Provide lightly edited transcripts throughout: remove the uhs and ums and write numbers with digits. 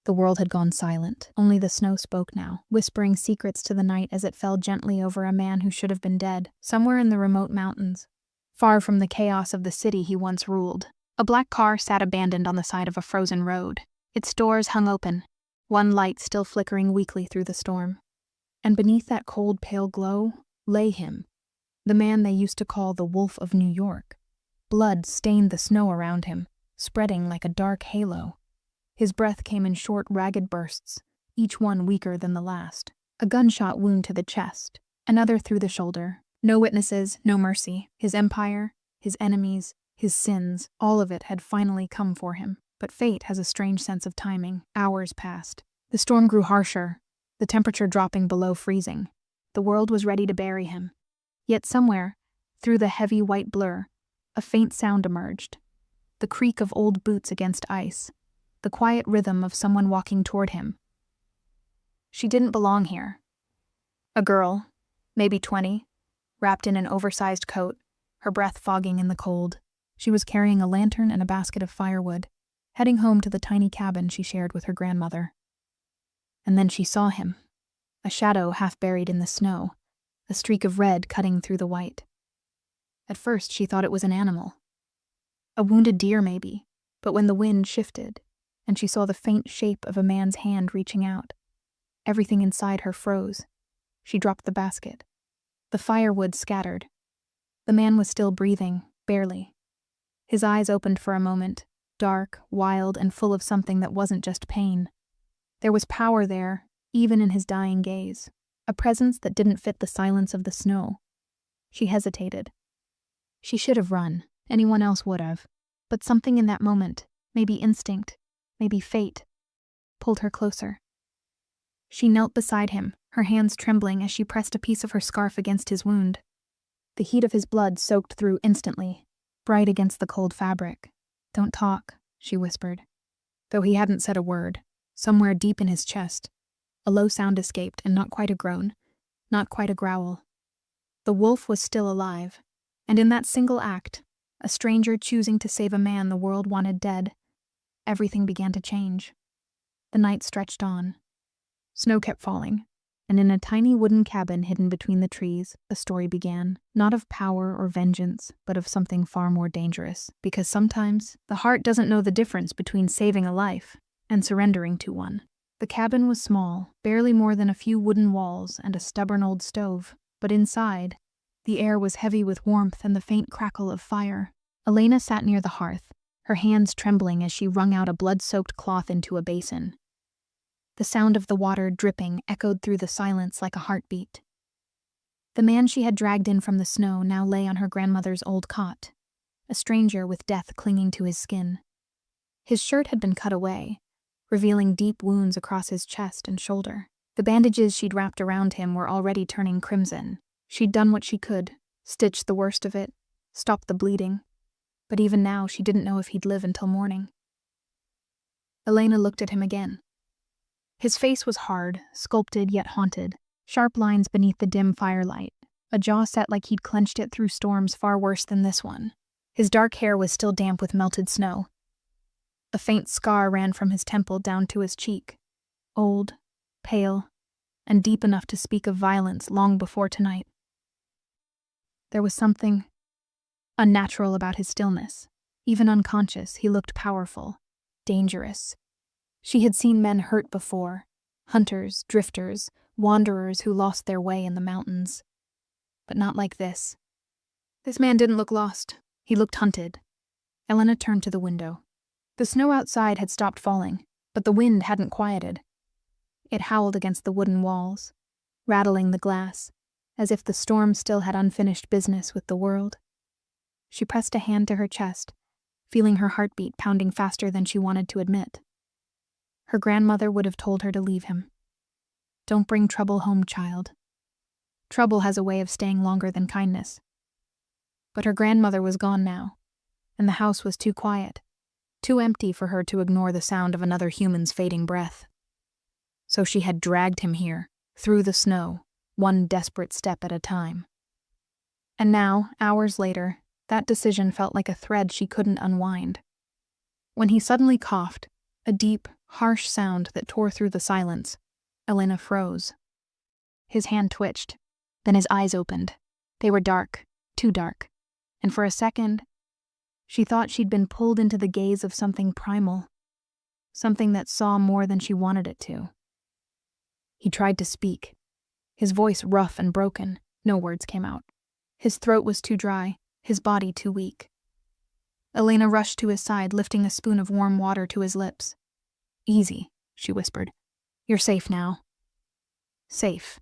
The world had gone silent. Only the snow spoke now, whispering secrets to the night as it fell gently over a man who should have been dead, somewhere in the remote mountains, far from the chaos of the city he once ruled. A black car sat abandoned on the side of a frozen road. Its doors hung open, one light still flickering weakly through the storm. And beneath that cold, pale glow lay him, the man they used to call the Wolf of New York. Blood stained the snow around him, spreading like a dark halo. His breath came in short, ragged bursts, each one weaker than the last. A gunshot wound to the chest, another through the shoulder. No witnesses, no mercy. His empire, his enemies, his sins, all of it had finally come for him. But fate has a strange sense of timing. Hours passed. The storm grew harsher, the temperature dropping below freezing. The world was ready to bury him. Yet somewhere, through the heavy white blur, a faint sound emerged. The creak of old boots against ice. The quiet rhythm of someone walking toward him. She didn't belong here. A girl, maybe 20, wrapped in an oversized coat, her breath fogging in the cold. She was carrying a lantern and a basket of firewood, heading home to the tiny cabin she shared with her grandmother. And then she saw him, a shadow half buried in the snow, a streak of red cutting through the white. At first she thought it was an animal. A wounded deer, maybe, but when the wind shifted, and she saw the faint shape of a man's hand reaching out, everything inside her froze. She dropped the basket. The firewood scattered. The man was still breathing, barely. His eyes opened for a moment, dark, wild, and full of something that wasn't just pain. There was power there, even in his dying gaze, a presence that didn't fit the silence of the snow. She hesitated. She should have run. Anyone else would have. But something in that moment, maybe instinct, maybe fate, pulled her closer. She knelt beside him, her hands trembling as she pressed a piece of her scarf against his wound. The heat of his blood soaked through instantly, bright against the cold fabric. "Don't talk," she whispered. Though he hadn't said a word, somewhere deep in his chest, a low sound escaped, and not quite a groan, not quite a growl. The wolf was still alive, and in that single act, a stranger choosing to save a man the world wanted dead, everything began to change. The night stretched on. Snow kept falling, and in a tiny wooden cabin hidden between the trees, a story began, not of power or vengeance, but of something far more dangerous, because sometimes the heart doesn't know the difference between saving a life and surrendering to one. The cabin was small, barely more than a few wooden walls and a stubborn old stove, but inside, the air was heavy with warmth and the faint crackle of fire. Elena sat near the hearth, her hands trembling as she wrung out a blood-soaked cloth into a basin. The sound of the water dripping echoed through the silence like a heartbeat. The man she had dragged in from the snow now lay on her grandmother's old cot, a stranger with death clinging to his skin. His shirt had been cut away, revealing deep wounds across his chest and shoulder. The bandages she'd wrapped around him were already turning crimson. She'd done what she could, stitched the worst of it, stopped the bleeding, but even now she didn't know if he'd live until morning. Elena looked at him again. His face was hard, sculpted yet haunted, sharp lines beneath the dim firelight, a jaw set like he'd clenched it through storms far worse than this one. His dark hair was still damp with melted snow. A faint scar ran from his temple down to his cheek, old, pale, and deep enough to speak of violence long before tonight. There was something unnatural about his stillness. Even unconscious, he looked powerful, dangerous. She had seen men hurt before, hunters, drifters, wanderers who lost their way in the mountains. But not like this. This man didn't look lost. He looked hunted. Elena turned to the window. The snow outside had stopped falling, but the wind hadn't quieted. It howled against the wooden walls, rattling the glass, as if the storm still had unfinished business with the world. She pressed a hand to her chest, feeling her heartbeat pounding faster than she wanted to admit. Her grandmother would have told her to leave him. Don't bring trouble home, child. Trouble has a way of staying longer than kindness. But her grandmother was gone now, and the house was too quiet, too empty for her to ignore the sound of another human's fading breath. So she had dragged him here, through the snow, one desperate step at a time. And now, hours later, that decision felt like a thread she couldn't unwind. When he suddenly coughed, a deep, harsh sound that tore through the silence. Elena froze. His hand twitched. Then his eyes opened. They were dark, too dark. And for a second, she thought she'd been pulled into the gaze of something primal. Something that saw more than she wanted it to. He tried to speak. His voice rough and broken. No words came out. His throat was too dry, his body too weak. Elena rushed to his side, lifting a spoon of warm water to his lips. "Easy," she whispered. "You're safe now." Safe.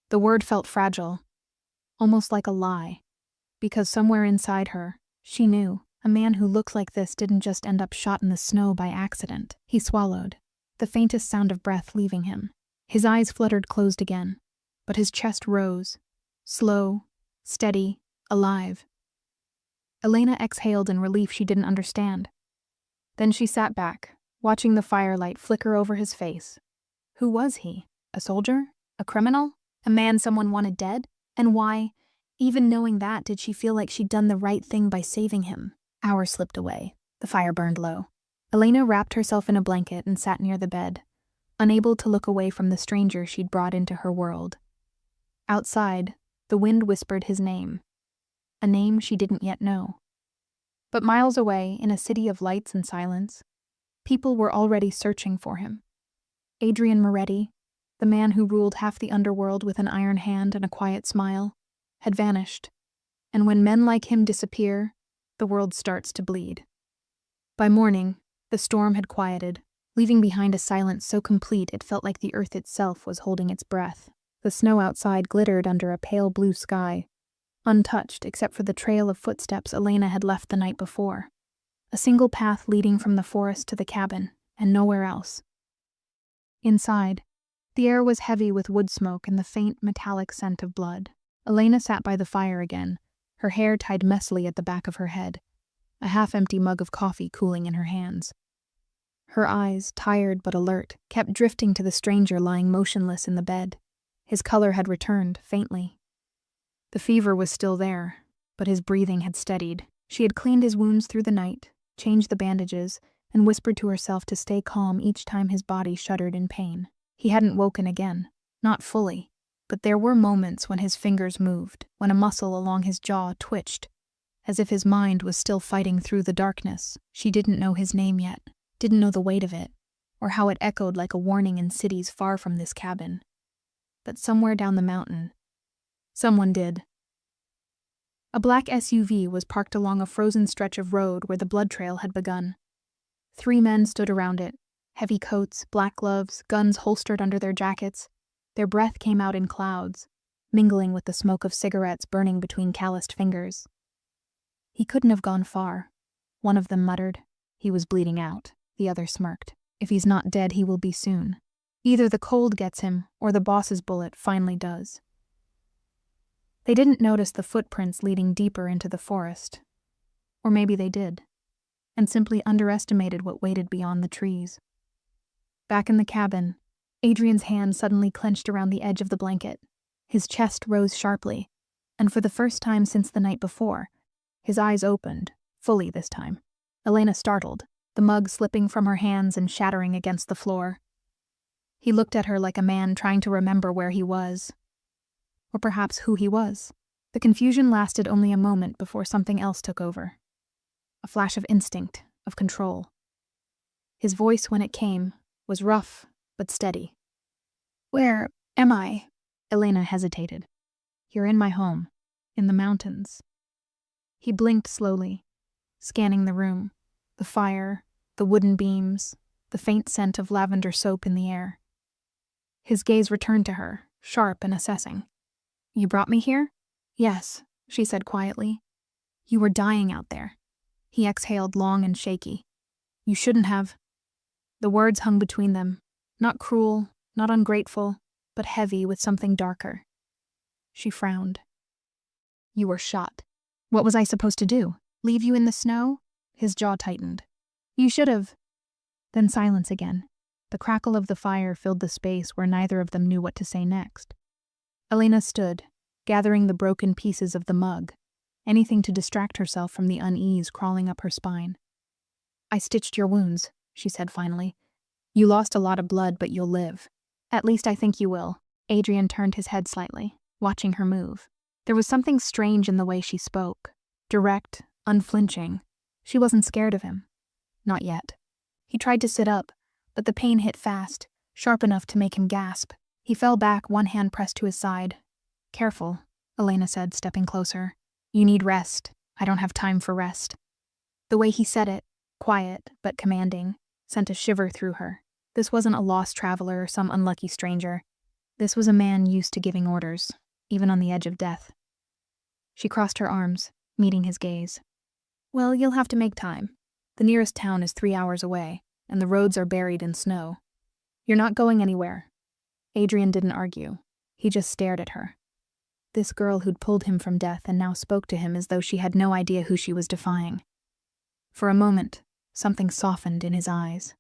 The word felt fragile, almost like a lie, because somewhere inside her, she knew a man who looked like this didn't just end up shot in the snow by accident. He swallowed, the faintest sound of breath leaving him. His eyes fluttered closed again, but his chest rose, slow, steady, alive. Elena exhaled in relief she didn't understand. Then she sat back, watching the firelight flicker over his face. Who was he? A soldier? A criminal? A man someone wanted dead? And why, even knowing that, did she feel like she'd done the right thing by saving him? Hours slipped away. The fire burned low. Elena wrapped herself in a blanket and sat near the bed, unable to look away from the stranger she'd brought into her world. Outside, the wind whispered his name. A name she didn't yet know. But miles away, in a city of lights and silence, people were already searching for him. Adrian Moretti, the man who ruled half the underworld with an iron hand and a quiet smile, had vanished. And when men like him disappear, the world starts to bleed. By morning, the storm had quieted, leaving behind a silence so complete it felt like the earth itself was holding its breath. The snow outside glittered under a pale blue sky, untouched except for the trail of footsteps Elena had left the night before. A single path leading from the forest to the cabin, and nowhere else. Inside, the air was heavy with wood smoke and the faint metallic scent of blood. Elena sat by the fire again, her hair tied messily at the back of her head, a half-empty mug of coffee cooling in her hands. Her eyes, tired but alert, kept drifting to the stranger lying motionless in the bed. His color had returned, faintly. The fever was still there, but his breathing had steadied. She had cleaned his wounds through the night, changed the bandages, and whispered to herself to stay calm each time his body shuddered in pain. He hadn't woken again, not fully, but there were moments when his fingers moved, when a muscle along his jaw twitched, as if his mind was still fighting through the darkness. She didn't know his name yet, didn't know the weight of it, or how it echoed like a warning in cities far from this cabin. But somewhere down the mountain, someone did. A black SUV was parked along a frozen stretch of road where the blood trail had begun. 3 men stood around it, heavy coats, black gloves, guns holstered under their jackets. Their breath came out in clouds, mingling with the smoke of cigarettes burning between calloused fingers. "He couldn't have gone far," one of them muttered. "He was bleeding out," the other smirked. "If he's not dead, he will be soon. Either the cold gets him, or the boss's bullet finally does." They didn't notice the footprints leading deeper into the forest. Or maybe they did, and simply underestimated what waited beyond the trees. Back in the cabin, Adrian's hand suddenly clenched around the edge of the blanket. His chest rose sharply, and for the first time since the night before, his eyes opened, fully this time. Elena startled, the mug slipping from her hands and shattering against the floor. He looked at her like a man trying to remember where he was. Or perhaps who he was. The confusion lasted only a moment before something else took over. A flash of instinct, of control. His voice, when it came, was rough but steady. "Where am I?" Elena hesitated. "You're in my home, in the mountains." He blinked slowly, scanning the room, the fire, the wooden beams, the faint scent of lavender soap in the air. His gaze returned to her, sharp and assessing. "You brought me here?" "Yes," she said quietly. "You were dying out there." He exhaled long and shaky. "You shouldn't have." The words hung between them, not cruel, not ungrateful, but heavy with something darker. She frowned. "You were shot. What was I supposed to do? Leave you in the snow?" His jaw tightened. "You should have." Then silence again. The crackle of the fire filled the space where neither of them knew what to say next. Elena stood, gathering the broken pieces of the mug, anything to distract herself from the unease crawling up her spine. "I stitched your wounds," she said finally. You lost a lot of blood, but you'll live. At least I think you will. Adrian turned his head slightly, watching her move. There was something strange in the way she spoke. Direct, unflinching. She wasn't scared of him. Not yet. He tried to sit up, but the pain hit fast, sharp enough to make him gasp. He fell back, one hand pressed to his side. Careful, Elena said, stepping closer. You need rest. I don't have time for rest. The way he said it, quiet but commanding, sent a shiver through her. This wasn't a lost traveler or some unlucky stranger. This was a man used to giving orders, even on the edge of death. She crossed her arms, meeting his gaze. Well, you'll have to make time. The nearest town is 3 hours away, and the roads are buried in snow. You're not going anywhere. Adrian didn't argue. He just stared at her. This girl who'd pulled him from death and now spoke to him as though she had no idea who she was defying. For a moment, something softened in his eyes.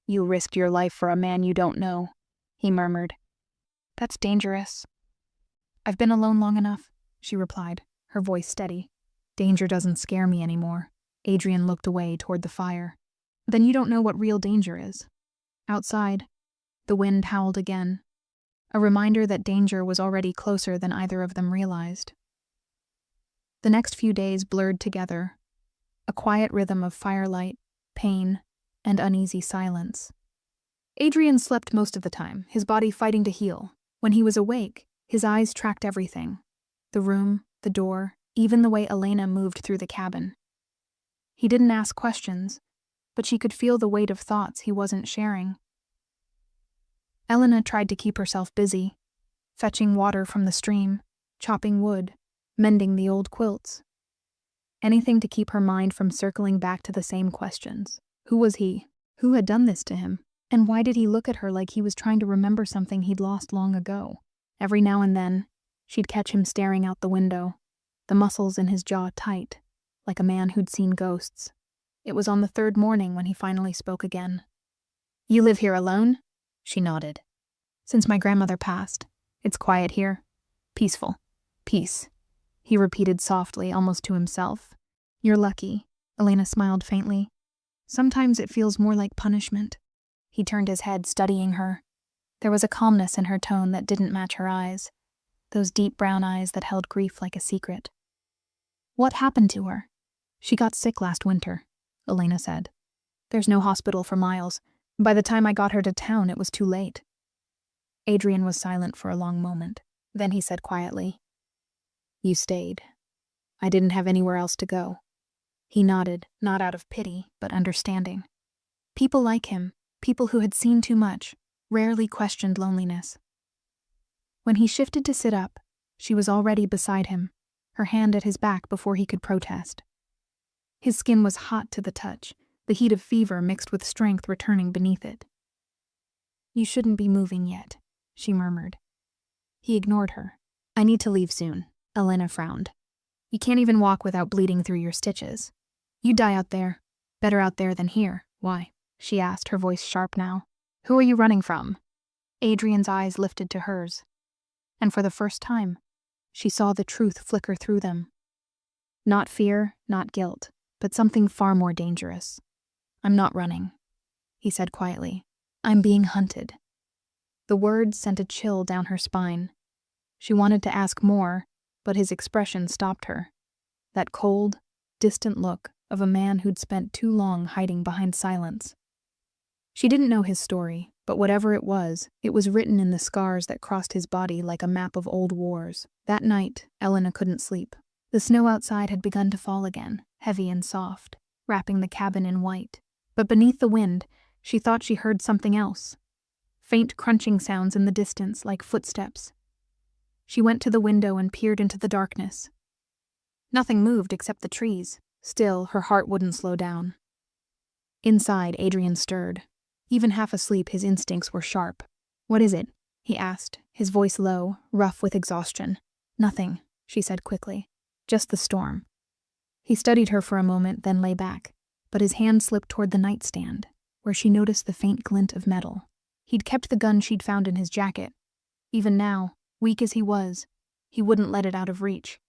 You risked your life for a man you don't know, he murmured. That's dangerous. I've been alone long enough, she replied, her voice steady. Danger doesn't scare me anymore. Adrian looked away toward the fire. Then you don't know what real danger is. Outside, the wind howled again, a reminder that danger was already closer than either of them realized. The next few days blurred together, a quiet rhythm of firelight, pain, and uneasy silence. Adrian slept most of the time, his body fighting to heal. When he was awake, his eyes tracked everything. The room, the door, even the way Elena moved through the cabin. He didn't ask questions, but she could feel the weight of thoughts he wasn't sharing. Elena tried to keep herself busy, fetching water from the stream, chopping wood, mending the old quilts. Anything to keep her mind from circling back to the same questions. Who was he? Who had done this to him? And why did he look at her like he was trying to remember something he'd lost long ago? Every now and then, she'd catch him staring out the window, the muscles in his jaw tight, like a man who'd seen ghosts. It was on the third morning when he finally spoke again. You live here alone? She nodded. Since my grandmother passed. It's quiet here. Peaceful. Peace. He repeated softly, almost to himself. You're lucky. Elena smiled faintly. Sometimes it feels more like punishment. He turned his head, studying her. There was a calmness in her tone that didn't match her eyes, those deep brown eyes that held grief like a secret. What happened to her? She got sick last winter, Elena said. There's no hospital for miles. By the time I got her to town, it was too late. Adrian was silent for a long moment. Then he said quietly, You stayed. I didn't have anywhere else to go. He nodded, not out of pity, but understanding. People like him, people who had seen too much, rarely questioned loneliness. When he shifted to sit up, she was already beside him, her hand at his back before he could protest. His skin was hot to the touch, the heat of fever mixed with strength returning beneath it. You shouldn't be moving yet, she murmured. He ignored her. I need to leave soon, Elena frowned. You can't even walk without bleeding through your stitches. You die out there. Better out there than here. Why? She asked, her voice sharp now. Who are you running from? Adrian's eyes lifted to hers. And for the first time, she saw the truth flicker through them. Not fear, not guilt, but something far more dangerous. I'm not running, he said quietly. I'm being hunted. The words sent a chill down her spine. She wanted to ask more, but his expression stopped her. That cold, distant look of a man who'd spent too long hiding behind silence. She didn't know his story, but whatever it was written in the scars that crossed his body like a map of old wars. That night, Elena couldn't sleep. The snow outside had begun to fall again, heavy and soft, wrapping the cabin in white. But beneath the wind, she thought she heard something else. Faint crunching sounds in the distance, like footsteps. She went to the window and peered into the darkness. Nothing moved except the trees. Still, her heart wouldn't slow down. Inside, Adrian stirred. Even half asleep, his instincts were sharp. What is it? He asked, his voice low, rough with exhaustion. Nothing, she said quickly. Just the storm. He studied her for a moment, then lay back, but his hand slipped toward the nightstand, where she noticed the faint glint of metal. He'd kept the gun she'd found in his jacket. Even now, weak as he was, he wouldn't let it out of reach.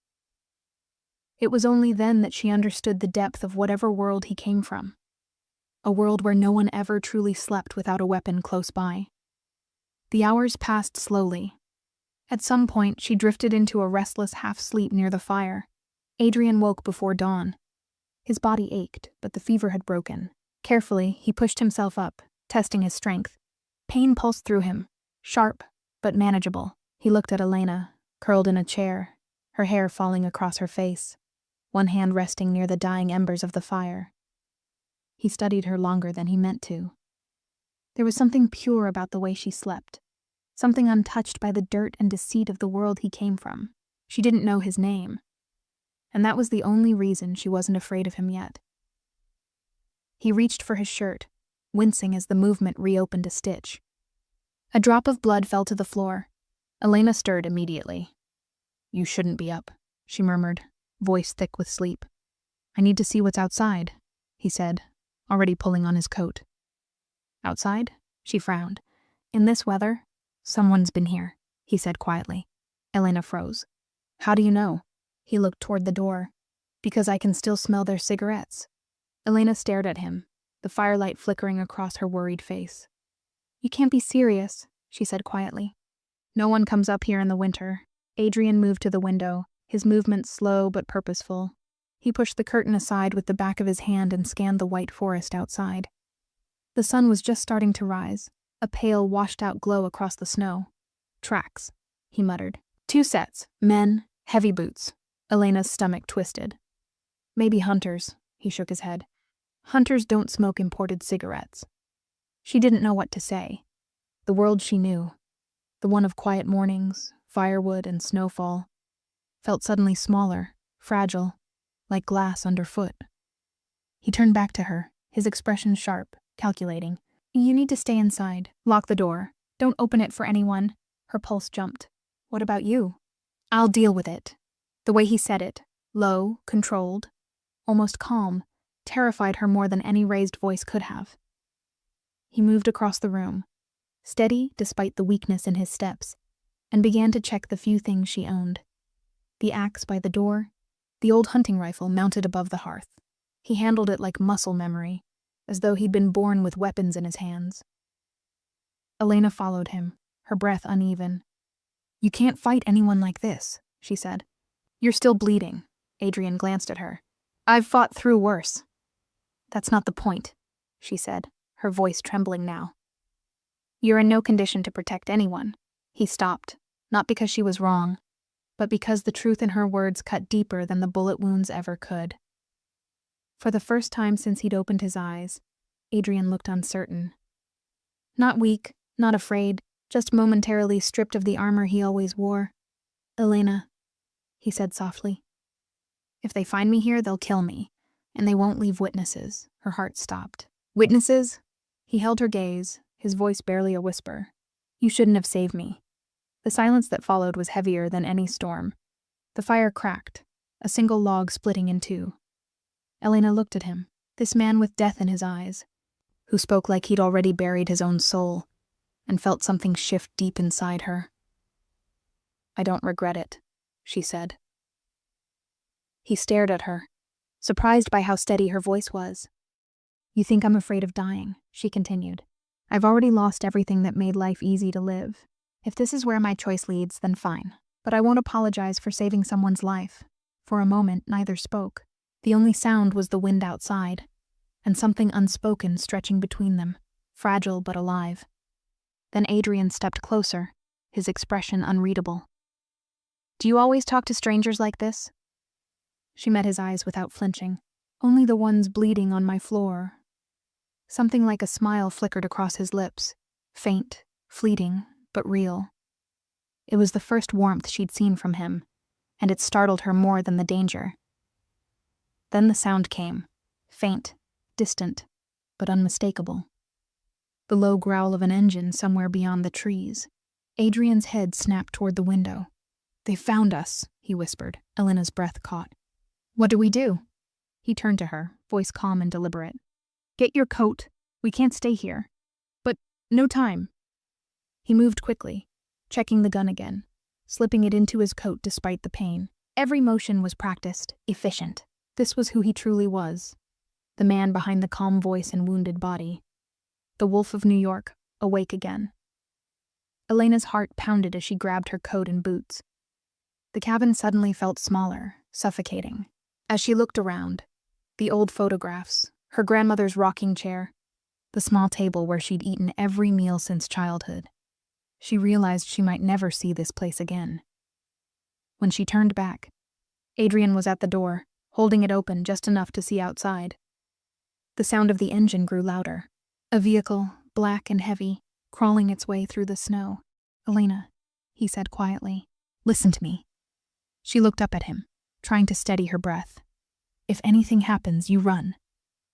It was only then that she understood the depth of whatever world he came from. a world where no one ever truly slept without a weapon close by. The hours passed slowly. At some point, she drifted into a restless half-sleep near the fire. Adrian woke before dawn. His body ached, but the fever had broken. Carefully, he pushed himself up, testing his strength. Pain pulsed through him, sharp, but manageable. He looked at Elena, curled in a chair, her hair falling across her face, one hand resting near the dying embers of the fire. He studied her longer than he meant to. There was something pure about the way she slept, something untouched by the dirt and deceit of the world he came from. She didn't know his name, and that was the only reason she wasn't afraid of him yet. He reached for his shirt, wincing as the movement reopened a stitch. A drop of blood fell to the floor. Elena stirred immediately. "You shouldn't be up," she murmured, voice thick with sleep. "I need to see what's outside," he said, already pulling on his coat. "Outside?" She frowned. "In this weather? Someone's been here," he said quietly. Elena froze. "How do you know?" He looked toward the door. "Because I can still smell their cigarettes." Elena stared at him, the firelight flickering across her worried face. "You can't be serious," she said quietly. "No one comes up here in the winter." Adrian moved to the window, his movements slow but purposeful. He pushed the curtain aside with the back of his hand and scanned the white forest outside. The sun was just starting to rise, a pale, washed-out glow across the snow. "Tracks," he muttered. "2 sets, men, heavy boots." Elena's stomach twisted. "Maybe hunters," he shook his head. "Hunters don't smoke imported cigarettes." She didn't know what to say. The world she knew, the one of quiet mornings, firewood, and snowfall, felt suddenly smaller, fragile, like glass underfoot. He turned back to her, his expression sharp, calculating. "You need to stay inside. Lock the door. Don't open it for anyone." Her pulse jumped. "What about you?" "I'll deal with it." The way he said it, low, controlled, almost calm, terrified her more than any raised voice could have. He moved across the room, steady despite the weakness in his steps, and began to check the few things she owned. The axe by the door, the old hunting rifle mounted above the hearth. He handled it like muscle memory, as though he'd been born with weapons in his hands. Elena followed him, her breath uneven. "You can't fight anyone like this," she said. "You're still bleeding." Adrian glanced at her. "I've fought through worse." "That's not the point," she said, her voice trembling now. "You're in no condition to protect anyone." He stopped, not because she was wrong, but because the truth in her words cut deeper than the bullet wounds ever could. For the first time since he'd opened his eyes, Adrian looked uncertain. Not weak, not afraid, just momentarily stripped of the armor he always wore. "Elena," he said softly. "If they find me here, they'll kill me, and they won't leave witnesses." Her heart stopped. "Witnesses?" He held her gaze, his voice barely a whisper. "You shouldn't have saved me." The silence that followed was heavier than any storm. The fire cracked, a single log splitting in two. Elena looked at him, this man with death in his eyes, who spoke like he'd already buried his own soul, and felt something shift deep inside her. "I don't regret it," she said. He stared at her, surprised by how steady her voice was. "You think I'm afraid of dying," she continued. "I've already lost everything that made life easy to live. If this is where my choice leads, then fine. But I won't apologize for saving someone's life." For a moment, neither spoke. The only sound was the wind outside, and something unspoken stretching between them, fragile but alive. Then Adrian stepped closer, his expression unreadable. "Do you always talk to strangers like this?" She met his eyes without flinching. "Only the ones bleeding on my floor." Something like a smile flickered across his lips, faint, fleeting, but real. It was the first warmth she'd seen from him, and it startled her more than the danger. Then the sound came, faint, distant, but unmistakable. The low growl of an engine somewhere beyond the trees. Adrian's head snapped toward the window. "They found us," he whispered. Elena's breath caught. "What do we do?" He turned to her, voice calm and deliberate. "Get your coat. We can't stay here. But no time." He moved quickly, checking the gun again, slipping it into his coat despite the pain. Every motion was practiced, efficient. This was who he truly was. the man behind the calm voice and wounded body. The Wolf of New York, awake again. Elena's heart pounded as she grabbed her coat and boots. The cabin suddenly felt smaller, suffocating. As she looked around, the old photographs, her grandmother's rocking chair, the small table where she'd eaten every meal since childhood, she realized she might never see this place again. When she turned back, Adrian was at the door, holding it open just enough to see outside. The sound of the engine grew louder. A vehicle, black and heavy, crawling its way through the snow. "Elena," he said quietly, "listen to me." She looked up at him, trying to steady her breath. "If anything happens, you run.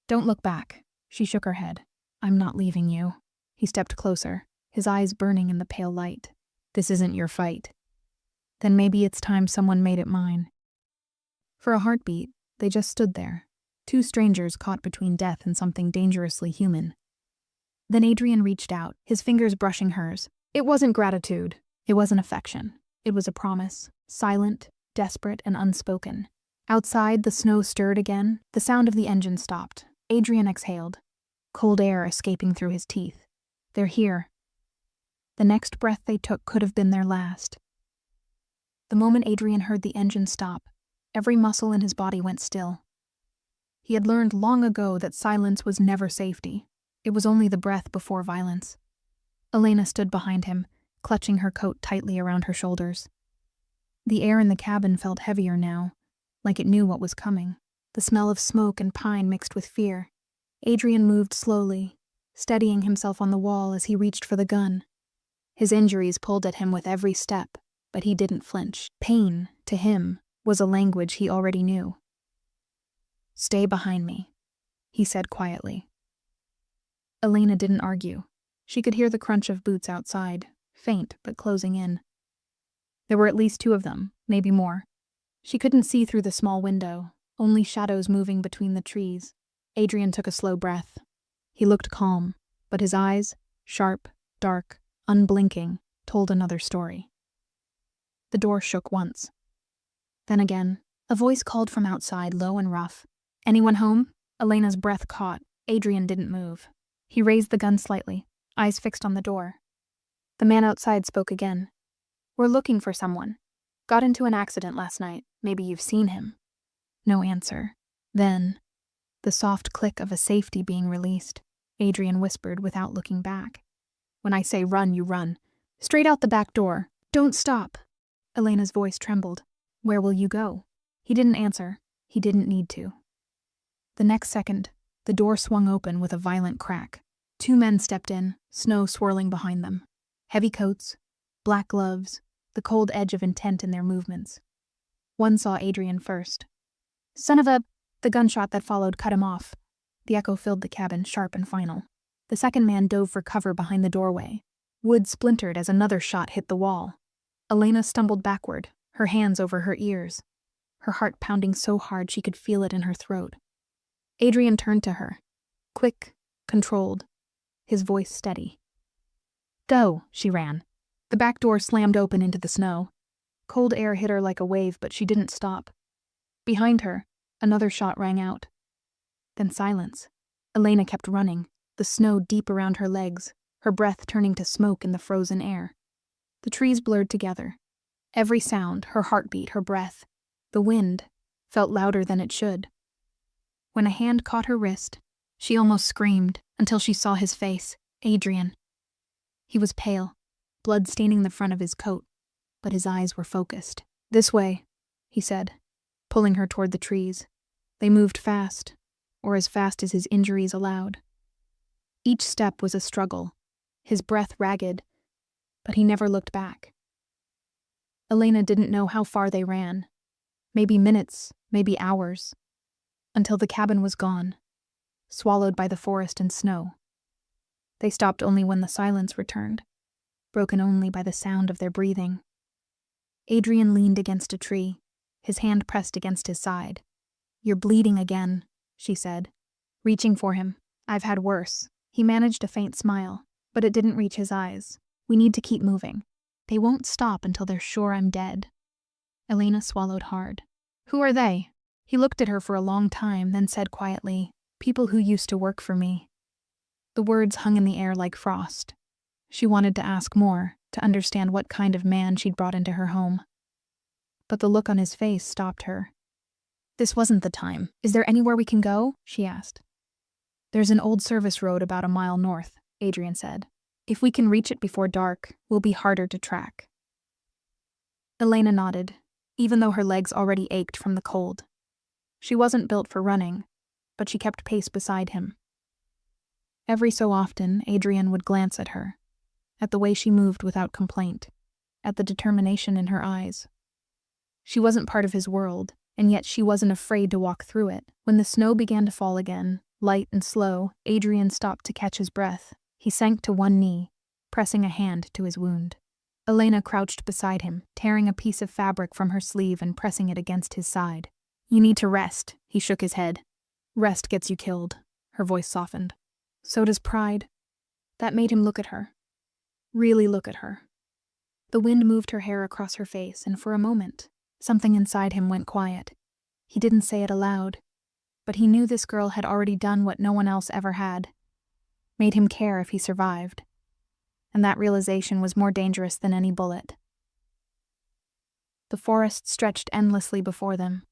Don't look back." She shook her head. "I'm not leaving you." He stepped closer, his eyes burning in the pale light. "This isn't your fight." "Then maybe it's time someone made it mine." For a heartbeat, they just stood there, two strangers caught between death and something dangerously human. Then Adrian reached out, his fingers brushing hers. It wasn't gratitude. It wasn't affection. It was a promise, silent, desperate, and unspoken. Outside, the snow stirred again. The sound of the engine stopped. Adrian exhaled, cold air escaping through his teeth. "They're here." The next breath they took could have been their last. The moment Adrian heard the engine stop, every muscle in his body went still. He had learned long ago that silence was never safety. It was only the breath before violence. Elena stood behind him, clutching her coat tightly around her shoulders. The air in the cabin felt heavier now, like it knew what was coming. The smell of smoke and pine mixed with fear. Adrian moved slowly, steadying himself on the wall as he reached for the gun. His injuries pulled at him with every step, but he didn't flinch. Pain, to him, was a language he already knew. "Stay behind me," he said quietly. Elena didn't argue. She could hear the crunch of boots outside, faint but closing in. There were at least two of them, maybe more. She couldn't see through the small window, only shadows moving between the trees. Adrian took a slow breath. He looked calm, but his eyes, sharp, dark, unblinking, told another story. The door shook once. Then again, a voice called from outside, low and rough. "Anyone home?" Elena's breath caught. Adrian didn't move. He raised the gun slightly, eyes fixed on the door. The man outside spoke again. "We're looking for someone. Got into an accident last night. Maybe you've seen him." No answer. Then, the soft click of a safety being released. Adrian whispered without looking back. "When I say run, you run. Straight out the back door. Don't stop." Elena's voice trembled. "Where will you go?" He didn't answer. He didn't need to. The next second, the door swung open with a violent crack. Two men stepped in, snow swirling behind them. Heavy coats, black gloves, the cold edge of intent in their movements. One saw Adrian first. "Son of a..." The gunshot that followed cut him off. The echo filled the cabin, sharp and final. The second man dove for cover behind the doorway. Wood splintered as another shot hit the wall. Elena stumbled backward, her hands over her ears, her heart pounding so hard she could feel it in her throat. Adrian turned to her, quick, controlled, his voice steady. "Go," she ran. The back door slammed open into the snow. Cold air hit her like a wave, but she didn't stop. Behind her, another shot rang out. Then silence. Elena kept running, the snow deep around her legs, her breath turning to smoke in the frozen air. The trees blurred together. Every sound, her heartbeat, her breath, the wind, felt louder than it should. When a hand caught her wrist, she almost screamed until she saw his face, Adrian. He was pale, blood staining the front of his coat, but his eyes were focused. "This way," he said, pulling her toward the trees. They moved fast, or as fast as his injuries allowed. Each step was a struggle, his breath ragged, but he never looked back. Elena didn't know how far they ran. Maybe minutes, maybe hours, until the cabin was gone, swallowed by the forest and snow. They stopped only when the silence returned, broken only by the sound of their breathing. Adrian leaned against a tree, his hand pressed against his side. "You're bleeding again," she said, reaching for him. "I've had worse." He managed a faint smile, but it didn't reach his eyes. "We need to keep moving. They won't stop until they're sure I'm dead." Elena swallowed hard. "Who are they?" He looked at her for a long time, then said quietly, People who used to work for me. The words hung in the air like frost. She wanted to ask more, to understand what kind of man she'd brought into her home. But the look on his face stopped her. "This wasn't the time. Is there anywhere we can go?" she asked. "There's an old service road about a mile north," Adrian said. "If we can reach it before dark, we'll be harder to track." Elena nodded, even though her legs already ached from the cold. She wasn't built for running, but she kept pace beside him. Every so often, Adrian would glance at her, at the way she moved without complaint, at the determination in her eyes. She wasn't part of his world, and yet she wasn't afraid to walk through it. When the snow began to fall again, light and slow, Adrian stopped to catch his breath. He sank to one knee, pressing a hand to his wound. Elena crouched beside him, tearing a piece of fabric from her sleeve and pressing it against his side. "You need to rest," he shook his head. "Rest gets you killed." Her voice softened. "So does pride." That made him look at her. Really look at her. The wind moved her hair across her face, and for a moment, something inside him went quiet. He didn't say it aloud, but he knew this girl had already done what no one else ever had. Made him care if he survived. And that realization was more dangerous than any bullet. The forest stretched endlessly before them.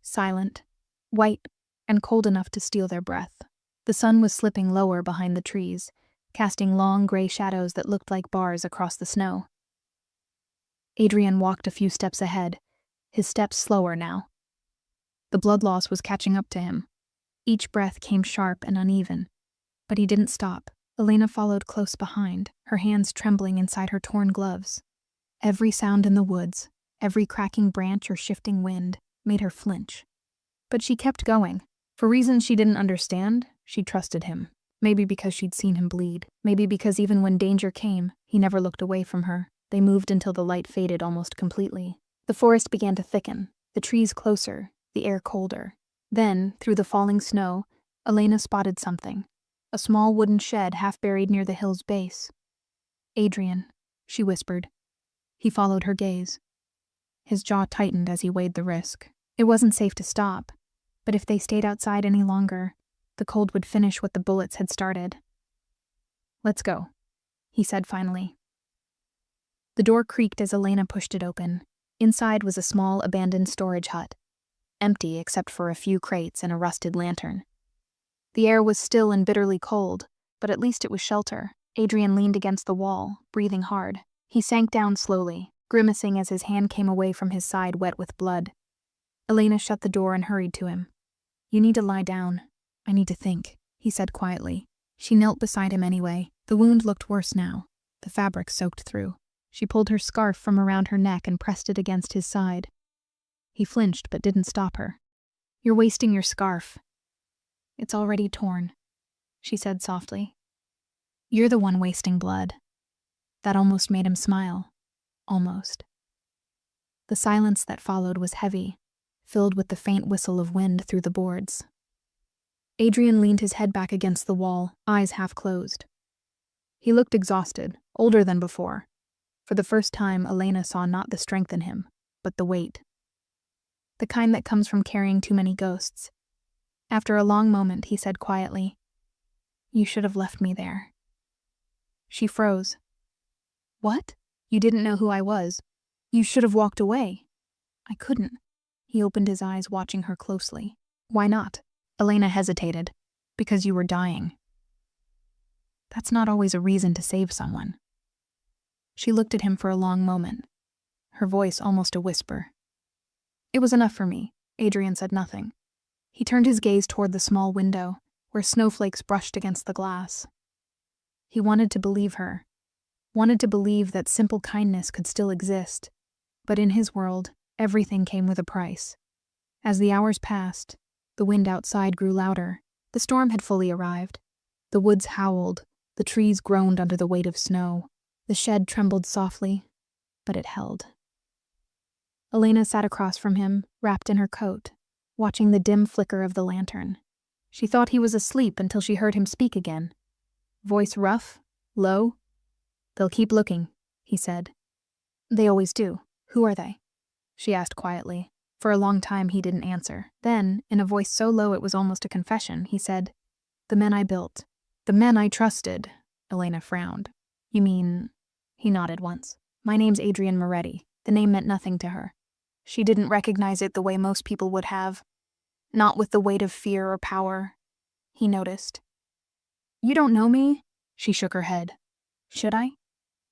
Silent, white, and cold enough to steal their breath. The sun was slipping lower behind the trees, casting long gray shadows that looked like bars across the snow. Adrian walked a few steps ahead, his steps slower now. The blood loss was catching up to him. Each breath came sharp and uneven, but he didn't stop. Elena followed close behind, her hands trembling inside her torn gloves. Every sound in the woods, every cracking branch or shifting wind, made her flinch. But she kept going. For reasons she didn't understand, she trusted him. Maybe because she'd seen him bleed. Maybe because even when danger came, he never looked away from her. They moved until the light faded almost completely. The forest began to thicken, the trees closer, the air colder. Then, through the falling snow, Elena spotted something. A small wooden shed half buried near the hill's base. "Adrian," she whispered. He followed her gaze. His jaw tightened as he weighed the risk. It wasn't safe to stop, but if they stayed outside any longer, the cold would finish what the bullets had started. "Let's go," he said finally. The door creaked as Elena pushed it open. Inside was a small, abandoned storage hut, empty except for a few crates and a rusted lantern. The air was still and bitterly cold, but at least it was shelter. Adrian leaned against the wall, breathing hard. He sank down slowly, grimacing as his hand came away from his side wet with blood. Elena shut the door and hurried to him. "You need to lie down. I need to think," he said quietly. She knelt beside him anyway. The wound looked worse now, the fabric soaked through. She pulled her scarf from around her neck and pressed it against his side. He flinched but didn't stop her. "You're wasting your scarf." "It's already torn," she said softly. "You're the one wasting blood." That almost made him smile. Almost. The silence that followed was heavy, filled with the faint whistle of wind through the boards. Adrian leaned his head back against the wall, eyes half closed. He looked exhausted, older than before. For the first time, Elena saw not the strength in him, but the weight. The kind that comes from carrying too many ghosts. After a long moment, he said quietly, "You should have left me there." She froze. "What? You didn't know who I was? You should have walked away." "I couldn't." He opened his eyes, watching her closely. "Why not?" Elena hesitated. "Because you were dying." "That's not always a reason to save someone." She looked at him for a long moment, her voice almost a whisper. "It was enough for me." Adrian said nothing. He turned his gaze toward the small window, where snowflakes brushed against the glass. He wanted to believe her, wanted to believe that simple kindness could still exist, but in his world, everything came with a price. As the hours passed, the wind outside grew louder. The storm had fully arrived. The woods howled, the trees groaned under the weight of snow. The shed trembled softly, but it held. Elena sat across from him, wrapped in her coat, watching the dim flicker of the lantern. She thought he was asleep until she heard him speak again. Voice rough, low. "They'll keep looking," he said. "They always do. Who are they?" she asked quietly. For a long time he didn't answer. Then, in a voice so low it was almost a confession, he said, "The men I built. The men I trusted." Elena frowned. "You mean—" He nodded once. "My name's Adrian Moretti." The name meant nothing to her. She didn't recognize it the way most people would have. Not with the weight of fear or power. He noticed. "You don't know me?" She shook her head. "Should I?"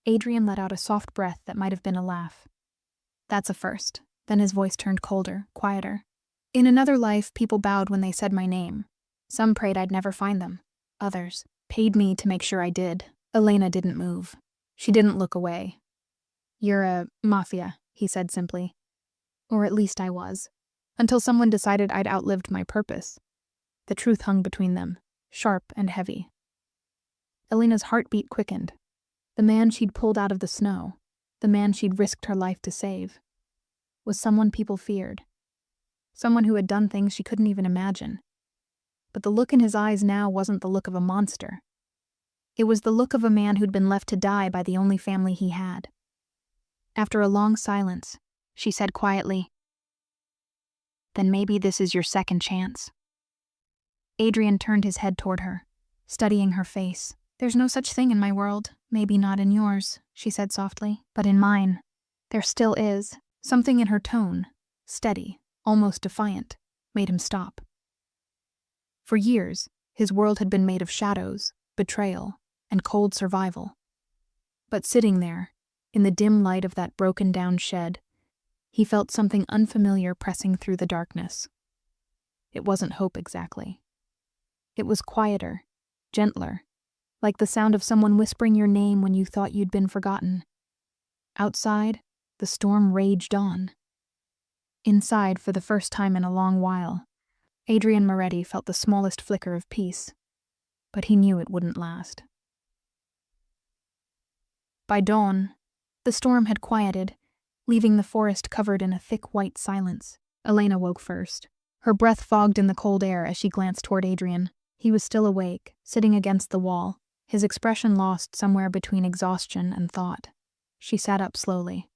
Adrian let out a soft breath that might have been a laugh. "That's a first." Then his voice turned colder, quieter. "In another life, people bowed when they said my name. Some prayed I'd never find them. Others paid me to make sure I did." Elena didn't move. She didn't look away. "You're a Mafia," he said simply. "Or at least I was. Until someone decided I'd outlived my purpose." The truth hung between them, sharp and heavy. Elena's heartbeat quickened. The man she'd pulled out of the snow, the man she'd risked her life to save, was someone people feared. Someone who had done things she couldn't even imagine. But the look in his eyes now wasn't the look of a monster. It was the look of a man who'd been left to die by the only family he had. After a long silence, she said quietly, "Then maybe this is your second chance." Adrian turned his head toward her, studying her face. "There's no such thing in my world. Maybe not in yours," she said softly. "But in mine, there still is." Something in her tone, steady, almost defiant, made him stop. For years, his world had been made of shadows, betrayal, and cold survival. But sitting there, in the dim light of that broken-down shed, he felt something unfamiliar pressing through the darkness. It wasn't hope exactly. It was quieter, gentler, like the sound of someone whispering your name when you thought you'd been forgotten. Outside, the storm raged on. Inside, for the first time in a long while, Adrian Moretti felt the smallest flicker of peace, but he knew it wouldn't last. By dawn, the storm had quieted, leaving the forest covered in a thick white silence. Elena woke first. Her breath fogged in the cold air as she glanced toward Adrian. He was still awake, sitting against the wall, his expression lost somewhere between exhaustion and thought. She sat up slowly.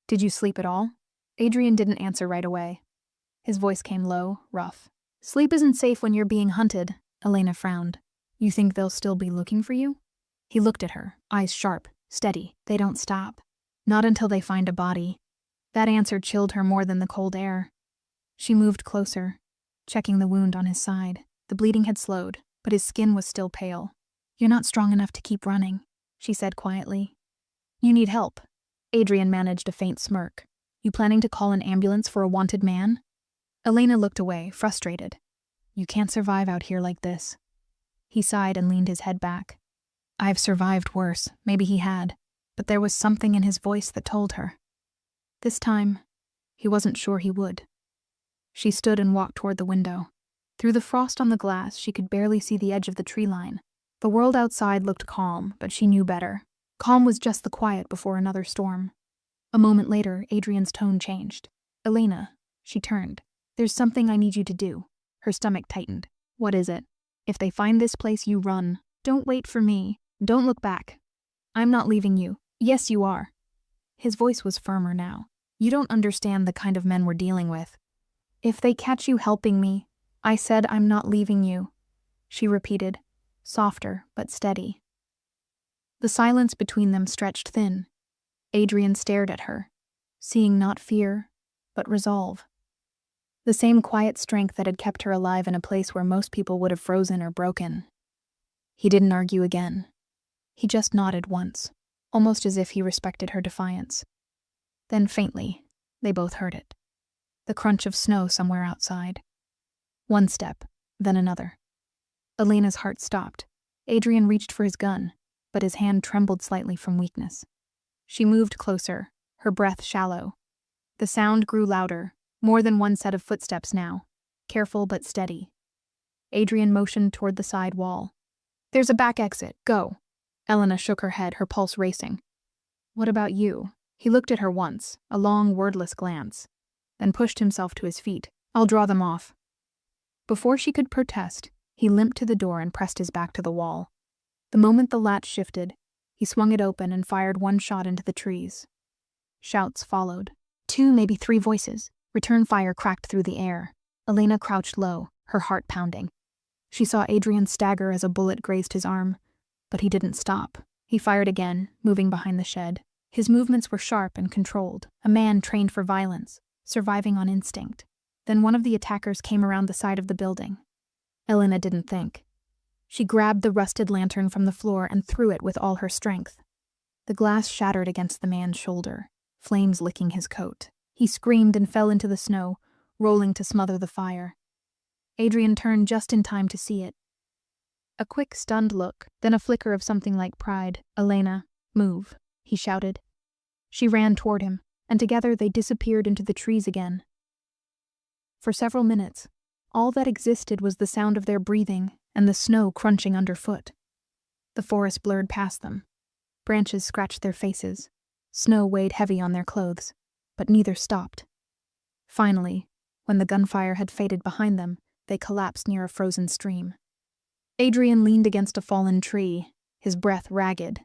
"Did you sleep at all?" Adrian didn't answer right away. His voice came low, rough. "Sleep isn't safe when you're being hunted," Elena frowned. "You think they'll still be looking for you?" He looked at her, eyes sharp, steady. "They don't stop. Not until they find a body." That answer chilled her more than the cold air. She moved closer, checking the wound on his side. The bleeding had slowed, but his skin was still pale. "You're not strong enough to keep running," she said quietly. "You need help." Adrian managed a faint smirk. "You planning to call an ambulance for a wanted man?" Elena looked away, frustrated. "You can't survive out here like this." He sighed and leaned his head back. "I've survived worse," maybe he had, but there was something in his voice that told her. This time, he wasn't sure he would. She stood and walked toward the window. Through the frost on the glass, she could barely see the edge of the tree line. The world outside looked calm, but she knew better. Calm was just the quiet before another storm. A moment later, Adrian's tone changed. "Elena," she turned. "There's something I need you to do." Her stomach tightened. "What is it?" "If they find this place, you run. Don't wait for me. Don't look back. I'm not leaving you." "Yes, you are." His voice was firmer now. "You don't understand the kind of men we're dealing with. If they catch you helping me, I said I'm not leaving you," she repeated, softer but steady. The silence between them stretched thin. Adrian stared at her, seeing not fear, but resolve. The same quiet strength that had kept her alive in a place where most people would have frozen or broken. He didn't argue again. He just nodded once, almost as if he respected her defiance. Then faintly, they both heard it. The crunch of snow somewhere outside. One step, then another. Elena's heart stopped. Adrian reached for his gun, but his hand trembled slightly from weakness. She moved closer, her breath shallow. The sound grew louder, more than one set of footsteps now, careful but steady. Adrian motioned toward the side wall. "There's a back exit, go." Elena shook her head, her pulse racing. "What about you?" He looked at her once, a long, wordless glance, then pushed himself to his feet. "I'll draw them off." Before she could protest, he limped to the door and pressed his back to the wall. The moment the latch shifted, he swung it open and fired one shot into the trees. Shouts followed. 2, maybe 3 voices. Return fire cracked through the air. Elena crouched low, her heart pounding. She saw Adrian stagger as a bullet grazed his arm, but he didn't stop. He fired again, moving behind the shed. His movements were sharp and controlled, a man trained for violence, surviving on instinct. Then one of the attackers came around the side of the building. Elena didn't think. She grabbed the rusted lantern from the floor and threw it with all her strength. The glass shattered against the man's shoulder, flames licking his coat. He screamed and fell into the snow, rolling to smother the fire. Adrian turned just in time to see it. A quick, stunned look, then a flicker of something like pride. "Elena, move," he shouted. She ran toward him, and together they disappeared into the trees again. For several minutes, all that existed was the sound of their breathing and the snow crunching underfoot. The forest blurred past them. Branches scratched their faces. Snow weighed heavy on their clothes, but neither stopped. Finally, when the gunfire had faded behind them, they collapsed near a frozen stream. Adrian leaned against a fallen tree, his breath ragged.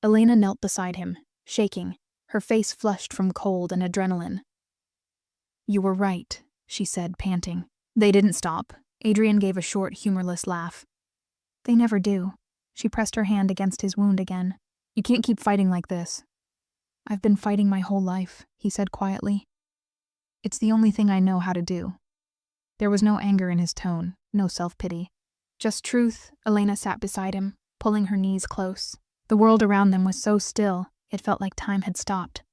Elena knelt beside him, shaking, her face flushed from cold and adrenaline. "You were right," she said, panting. "They didn't stop." Adrian gave a short, humorless laugh. "They never do." She pressed her hand against his wound again. "You can't keep fighting like this." "I've been fighting my whole life," he said quietly. "It's the only thing I know how to do." There was no anger in his tone, no self-pity. Just truth. Elena sat beside him, pulling her knees close. The world around them was so still, it felt like time had stopped.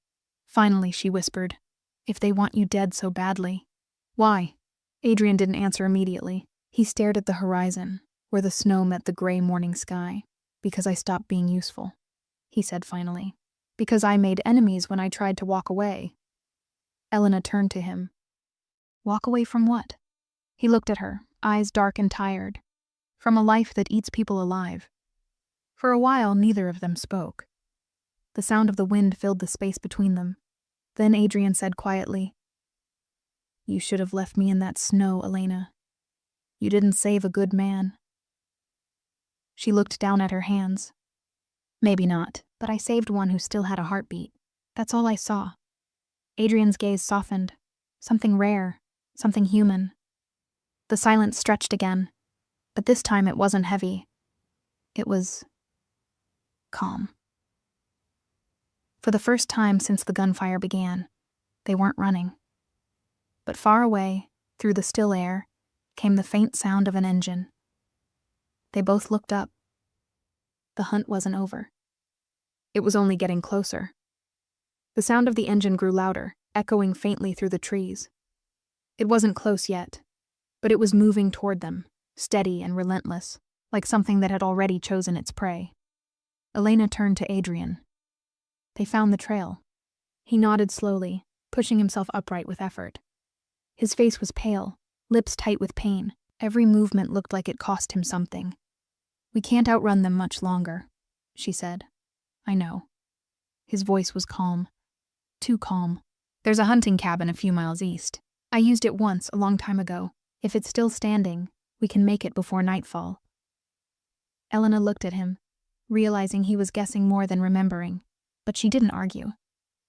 Finally, she whispered, "If they want you dead so badly." "Why?" Adrian didn't answer immediately. He stared at the horizon, where the snow met the gray morning sky. "Because I stopped being useful," he said finally. "Because I made enemies when I tried to walk away." Elena turned to him. "Walk away from what?" He looked at her, eyes dark and tired. "From a life that eats people alive." For a while, neither of them spoke. The sound of the wind filled the space between them. Then Adrian said quietly, "You should have left me in that snow, Elena. You didn't save a good man." She looked down at her hands. "Maybe not, but I saved one who still had a heartbeat. That's all I saw." Adrian's gaze softened. Something rare, something human. The silence stretched again, but this time it wasn't heavy. It was calm. For the first time since the gunfire began, they weren't running. But far away, through the still air, came the faint sound of an engine. They both looked up. The hunt wasn't over. It was only getting closer. The sound of the engine grew louder, echoing faintly through the trees. It wasn't close yet, but it was moving toward them, steady and relentless, like something that had already chosen its prey. Elena turned to Adrian. They found the trail. He nodded slowly, pushing himself upright with effort. His face was pale, lips tight with pain. Every movement looked like it cost him something. "We can't outrun them much longer," she said. "I know." His voice was calm. Too calm. "There's a hunting cabin a few miles east. I used it once, a long time ago. If it's still standing, we can make it before nightfall." Elena looked at him, realizing he was guessing more than remembering, but she didn't argue.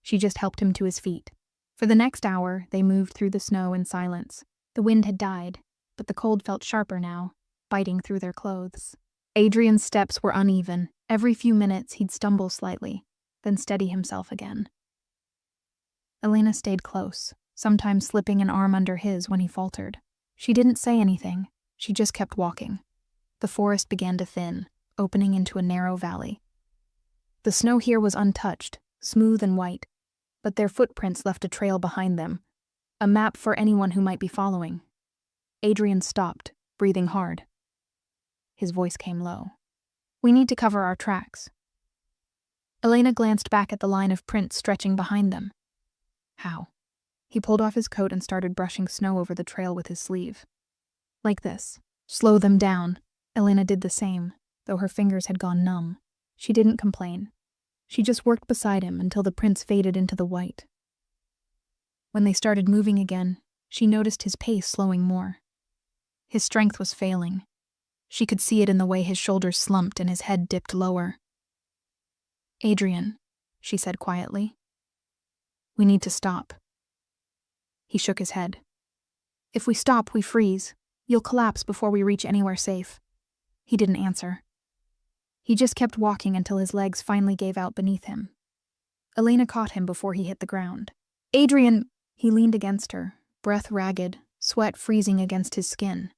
She just helped him to his feet. For the next hour, they moved through the snow in silence. The wind had died, but the cold felt sharper now, biting through their clothes. Adrian's steps were uneven. Every few minutes he'd stumble slightly, then steady himself again. Elena stayed close, sometimes slipping an arm under his when he faltered. She didn't say anything. She just kept walking. The forest began to thin, opening into a narrow valley. The snow here was untouched, smooth and white, but their footprints left a trail behind them, a map for anyone who might be following. Adrian stopped, breathing hard. His voice came low. "We need to cover our tracks." Elena glanced back at the line of prints stretching behind them. "How?" He pulled off his coat and started brushing snow over the trail with his sleeve. "Like this. Slow them down." Elena did the same, though her fingers had gone numb. She didn't complain. She just worked beside him until the prints faded into the white. When they started moving again, she noticed his pace slowing more. His strength was failing. She could see it in the way his shoulders slumped and his head dipped lower. "Adrian," she said quietly, "we need to stop." He shook his head. If we stop, we freeze. You'll collapse before we reach anywhere safe. He didn't answer. He just kept walking until his legs finally gave out beneath him. Elena caught him before he hit the ground. Adrian! He leaned against her, breath ragged, sweat freezing against his skin.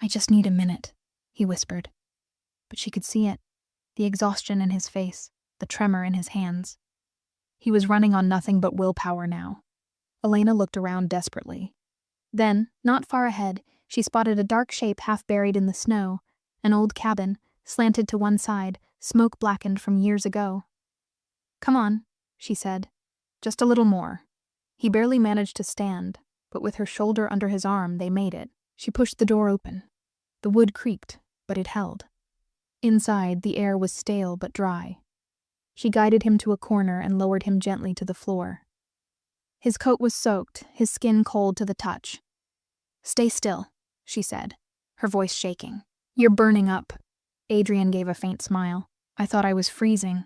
I just need a minute, he whispered. But she could see it, the exhaustion in his face, the tremor in his hands. He was running on nothing but willpower now. Elena looked around desperately. Then, not far ahead, she spotted a dark shape half buried in the snow, an old cabin, slanted to one side, smoke blackened from years ago. Come on, she said. Just a little more. He barely managed to stand, but with her shoulder under his arm, they made it. She pushed the door open. The wood creaked, but it held. Inside, the air was stale but dry. She guided him to a corner and lowered him gently to the floor. His coat was soaked, his skin cold to the touch. Stay still, she said, her voice shaking. You're burning up. Adrian gave a faint smile. I thought I was freezing.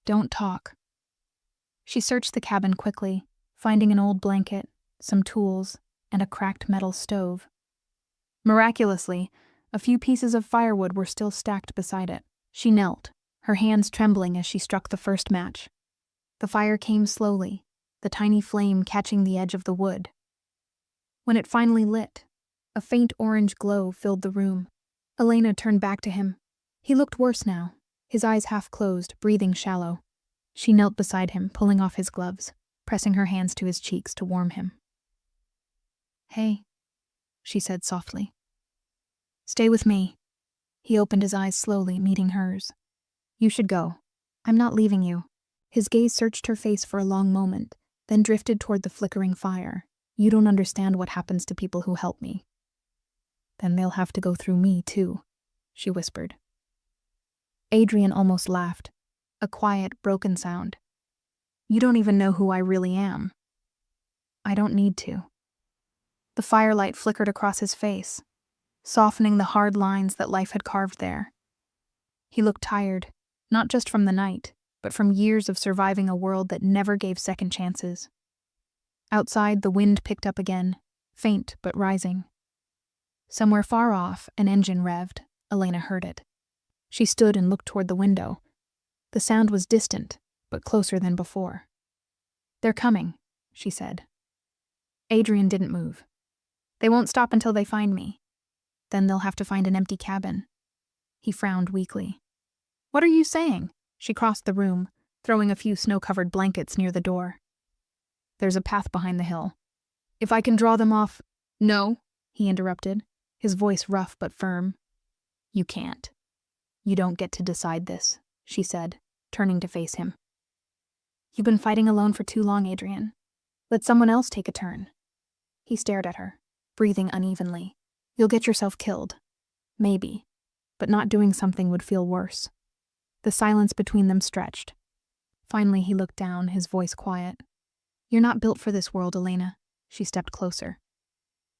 Don't talk. She searched the cabin quickly, finding an old blanket, some tools, and a cracked metal stove. Miraculously, a few pieces of firewood were still stacked beside it. She knelt, her hands trembling as she struck the first match. The fire came slowly, the tiny flame catching the edge of the wood. When it finally lit, a faint orange glow filled the room. Elena turned back to him. He looked worse now, his eyes half closed, breathing shallow. She knelt beside him, pulling off his gloves, pressing her hands to his cheeks to warm him. Hey, she said softly. Stay with me. He opened his eyes slowly, meeting hers. You should go. I'm not leaving you. His gaze searched her face for a long moment, then drifted toward the flickering fire. You don't understand what happens to people who help me. Then they'll have to go through me, too, she whispered. Adrian almost laughed, a quiet, broken sound. You don't even know who I really am. I don't need to. The firelight flickered across his face, softening the hard lines that life had carved there. He looked tired, not just from the night, but from years of surviving a world that never gave second chances. Outside, the wind picked up again, faint but rising. Somewhere far off, an engine revved. Elena heard it. She stood and looked toward the window. The sound was distant, but closer than before. They're coming, she said. Adrian didn't move. They won't stop until they find me. Then they'll have to find an empty cabin. He frowned weakly. What are you saying? She crossed the room, throwing a few snow-covered blankets near the door. There's a path behind the hill. If I can draw them off— No, he interrupted, his voice rough but firm. You can't. You don't get to decide this, she said, turning to face him. You've been fighting alone for too long, Adrian. Let someone else take a turn. He stared at her, breathing unevenly. You'll get yourself killed. Maybe. But not doing something would feel worse. The silence between them stretched. Finally, he looked down, his voice quiet. You're not built for this world, Elena. She stepped closer.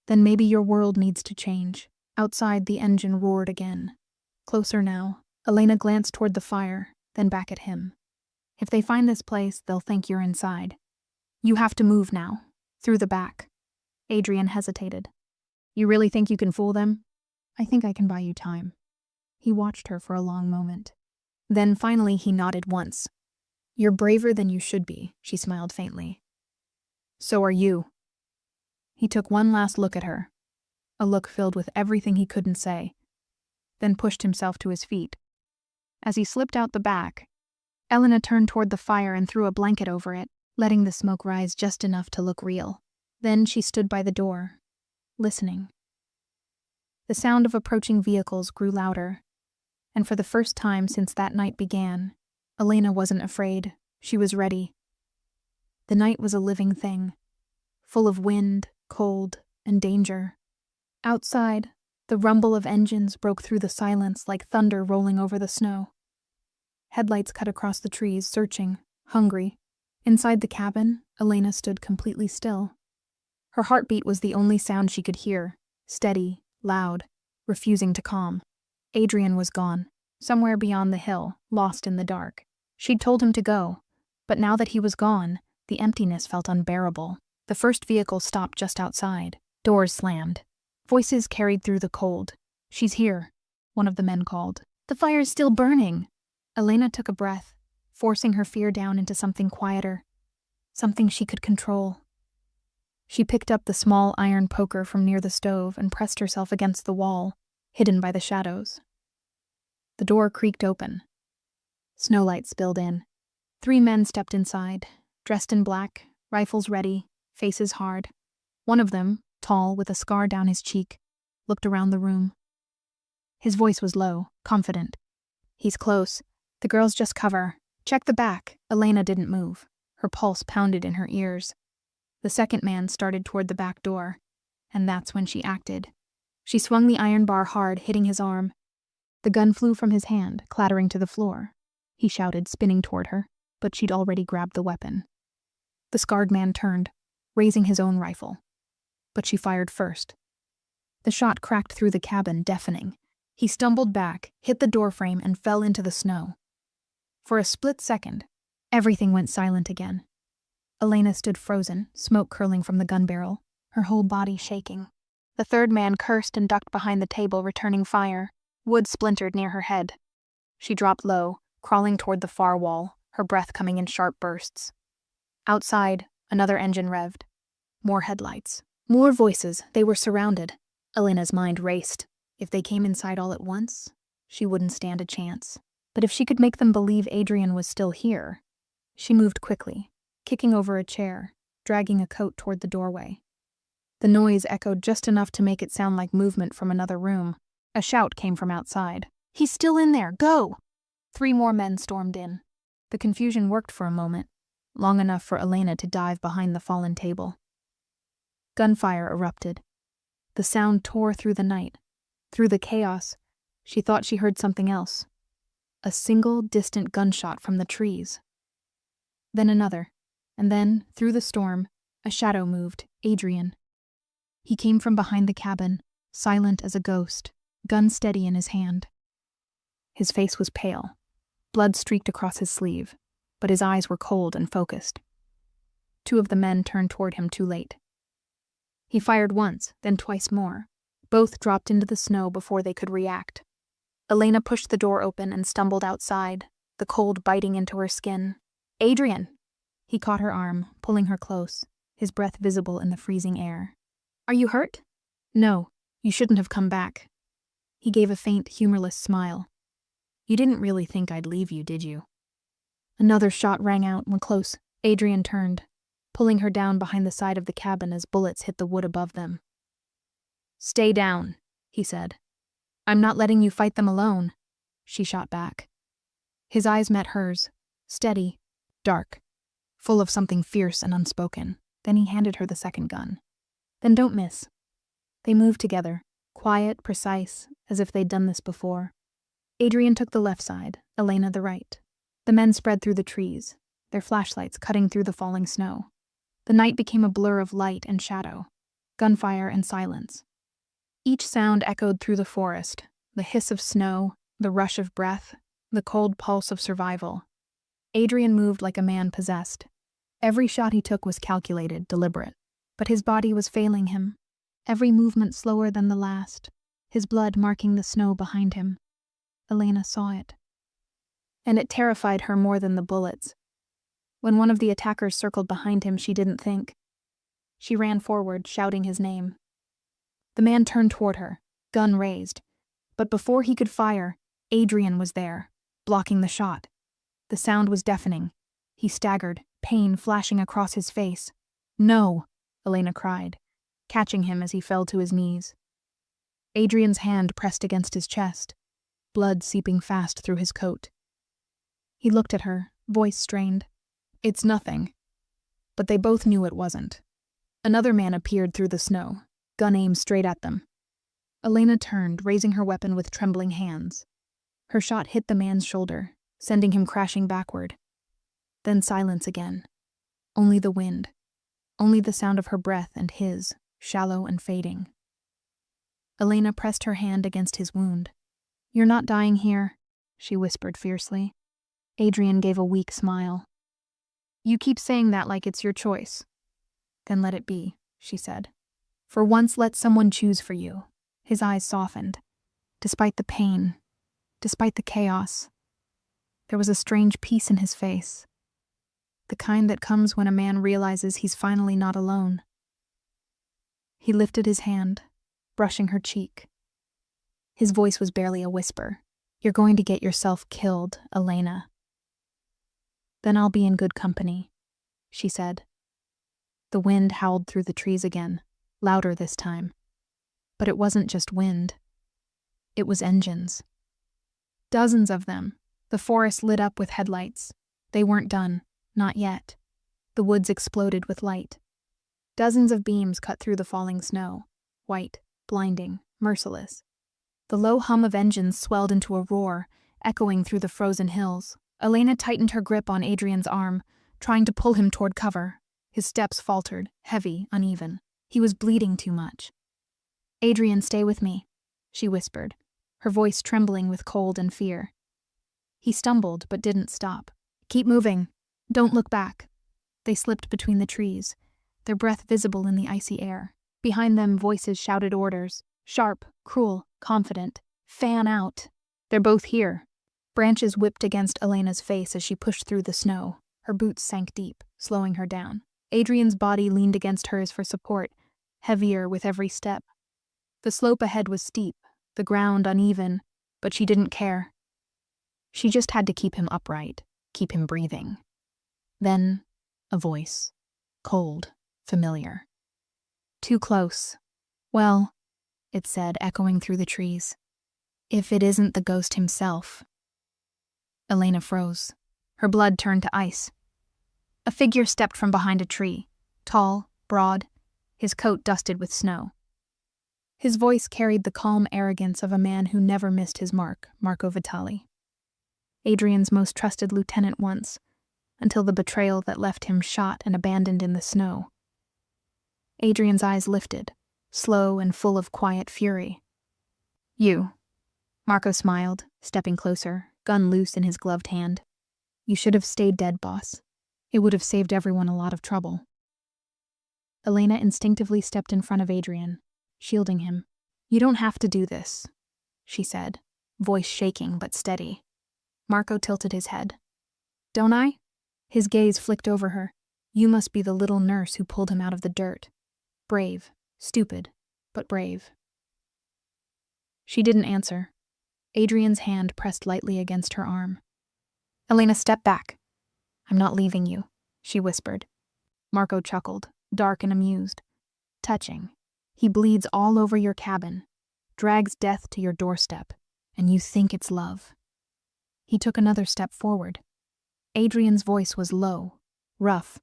Then maybe your world needs to change. Outside, the engine roared again. Closer now, Elena glanced toward the fire, then back at him. If they find this place, they'll think you're inside. You have to move now. Through the back. Adrian hesitated. You really think you can fool them? I think I can buy you time. He watched her for a long moment. Then finally he nodded once. You're braver than you should be, she smiled faintly. So are you. He took one last look at her, a look filled with everything he couldn't say, then pushed himself to his feet. As he slipped out the back, Elena turned toward the fire and threw a blanket over it, letting the smoke rise just enough to look real. Then she stood by the door, listening. The sound of approaching vehicles grew louder, and for the first time since that night began, Elena wasn't afraid. She was ready. The night was a living thing, full of wind, cold, and danger. Outside, the rumble of engines broke through the silence like thunder rolling over the snow. Headlights cut across the trees, searching, hungry. Inside the cabin, Elena stood completely still. Her heartbeat was the only sound she could hear, steady, loud, refusing to calm. Adrian was gone, somewhere beyond the hill, lost in the dark. She'd told him to go, but now that he was gone, the emptiness felt unbearable. The first vehicle stopped just outside. Doors slammed. Voices carried through the cold. "She's here," one of the men called. "The fire's still burning." Elena took a breath, forcing her fear down into something quieter, something she could control. She picked up the small iron poker from near the stove and pressed herself against the wall, hidden by the shadows. The door creaked open. Snowlight spilled in. 3 men stepped inside, dressed in black, rifles ready, faces hard. One of them, tall, with a scar down his cheek, looked around the room. His voice was low, confident. "He's close. The girls just cover. Check the back." Elena didn't move. Her pulse pounded in her ears. The second man started toward the back door, and that's when she acted. She swung the iron bar hard, hitting his arm. The gun flew from his hand, clattering to the floor. He shouted, spinning toward her, but she'd already grabbed the weapon. The scarred man turned, raising his own rifle. But she fired first. The shot cracked through the cabin, deafening. He stumbled back, hit the doorframe, and fell into the snow. For a split second, everything went silent again. Elena stood frozen, smoke curling from the gun barrel, her whole body shaking. The third man cursed and ducked behind the table, returning fire. Wood splintered near her head. She dropped low, crawling toward the far wall, her breath coming in sharp bursts. Outside, another engine revved. More headlights. More voices. They were surrounded. Elena's mind raced. If they came inside all at once, she wouldn't stand a chance. But if she could make them believe Adrian was still here... She moved quickly, kicking over a chair, dragging a coat toward the doorway. The noise echoed just enough to make it sound like movement from another room. A shout came from outside. "He's still in there! Go!" 3 more men stormed in. The confusion worked for a moment, long enough for Elena to dive behind the fallen table. Gunfire erupted. The sound tore through the night. Through the chaos, she thought she heard something else. A single, distant gunshot from the trees. Then another, and then, through the storm, a shadow moved, Adrian. He came from behind the cabin, silent as a ghost, gun steady in his hand. His face was pale. Blood streaked across his sleeve, but his eyes were cold and focused. 2 of the men turned toward him too late. He fired once, then twice more. Both dropped into the snow before they could react. Elena pushed the door open and stumbled outside, the cold biting into her skin. "Adrian!" He caught her arm, pulling her close, his breath visible in the freezing air. "Are you hurt?" "No, you shouldn't have come back." He gave a faint, humorless smile. "You didn't really think I'd leave you, did you?" Another shot rang out when close. Adrian turned, pulling her down behind the side of the cabin as bullets hit the wood above them. "Stay down," he said. "I'm not letting you fight them alone." She shot back. His eyes met hers, steady, dark, full of something fierce and unspoken. Then he handed her the second gun. "Then don't miss." They moved together, quiet, precise, as if they'd done this before. Adrian took the left side, Elena the right. The men spread through the trees, their flashlights cutting through the falling snow. The night became a blur of light and shadow, gunfire and silence. Each sound echoed through the forest, the hiss of snow, the rush of breath, the cold pulse of survival. Adrian moved like a man possessed. Every shot he took was calculated, deliberate. But his body was failing him, every movement slower than the last, his blood marking the snow behind him. Elena saw it. And it terrified her more than the bullets. When one of the attackers circled behind him, she didn't think. She ran forward, shouting his name. The man turned toward her, gun raised. But before he could fire, Adrian was there, blocking the shot. The sound was deafening. He staggered, pain flashing across his face. "No!" Elena cried, catching him as he fell to his knees. Adrian's hand pressed against his chest, blood seeping fast through his coat. He looked at her, voice strained. "It's nothing." But they both knew it wasn't. Another man appeared through the snow, gun aimed straight at them. Elena turned, raising her weapon with trembling hands. Her shot hit the man's shoulder, sending him crashing backward. Then silence again. Only the wind. Only the sound of her breath and his, shallow and fading. Elena pressed her hand against his wound. "You're not dying here," she whispered fiercely. Adrian gave a weak smile. "You keep saying that like it's your choice." Then let it be, she said. For once let someone choose for you. His eyes softened. Despite the pain, despite the chaos, there was a strange peace in his face. The kind that comes when a man realizes he's finally not alone. He lifted his hand, brushing her cheek. His voice was barely a whisper. You're going to get yourself killed, Elena. Then I'll be in good company, she said. The wind howled through the trees again, louder this time. But it wasn't just wind. It was engines. Dozens of them. The forest lit up with headlights. They weren't done. Not yet. The woods exploded with light. Dozens of beams cut through the falling snow. White, blinding, merciless. The low hum of engines swelled into a roar, echoing through the frozen hills. Elena tightened her grip on Adrian's arm, trying to pull him toward cover. His steps faltered, heavy, uneven. He was bleeding too much. Adrian, stay with me, she whispered, her voice trembling with cold and fear. He stumbled, but didn't stop. Keep moving. Don't look back. They slipped between the trees, their breath visible in the icy air. Behind them, voices shouted orders. Sharp, cruel, confident. Fan out. They're both here. Branches whipped against Elena's face as she pushed through the snow. Her boots sank deep, slowing her down. Adrian's body leaned against hers for support, heavier with every step. The slope ahead was steep, the ground uneven, but she didn't care. She just had to keep him upright, keep him breathing. Then, a voice. Cold, familiar. Too close. Well, it said, echoing through the trees. If it isn't the ghost himself. Elena froze. Her blood turned to ice. A figure stepped from behind a tree, tall, broad, his coat dusted with snow. His voice carried the calm arrogance of a man who never missed his mark, Marco Vitali. Adrian's most trusted lieutenant once, until the betrayal that left him shot and abandoned in the snow. Adrian's eyes lifted, slow and full of quiet fury. You. Marco smiled, stepping closer, gun loose in his gloved hand. You should have stayed dead, boss. It would have saved everyone a lot of trouble. Elena instinctively stepped in front of Adrian, shielding him. You don't have to do this, she said, voice shaking but steady. Marco tilted his head. Don't I? His gaze flicked over her. You must be the little nurse who pulled him out of the dirt. Brave, stupid, but brave. She didn't answer. Adrian's hand pressed lightly against her arm. Elena, step back. I'm not leaving you, she whispered. Marco chuckled, dark and amused. Touching. He bleeds all over your cabin, drags death to your doorstep, and you think it's love. He took another step forward. Adrian's voice was low, rough,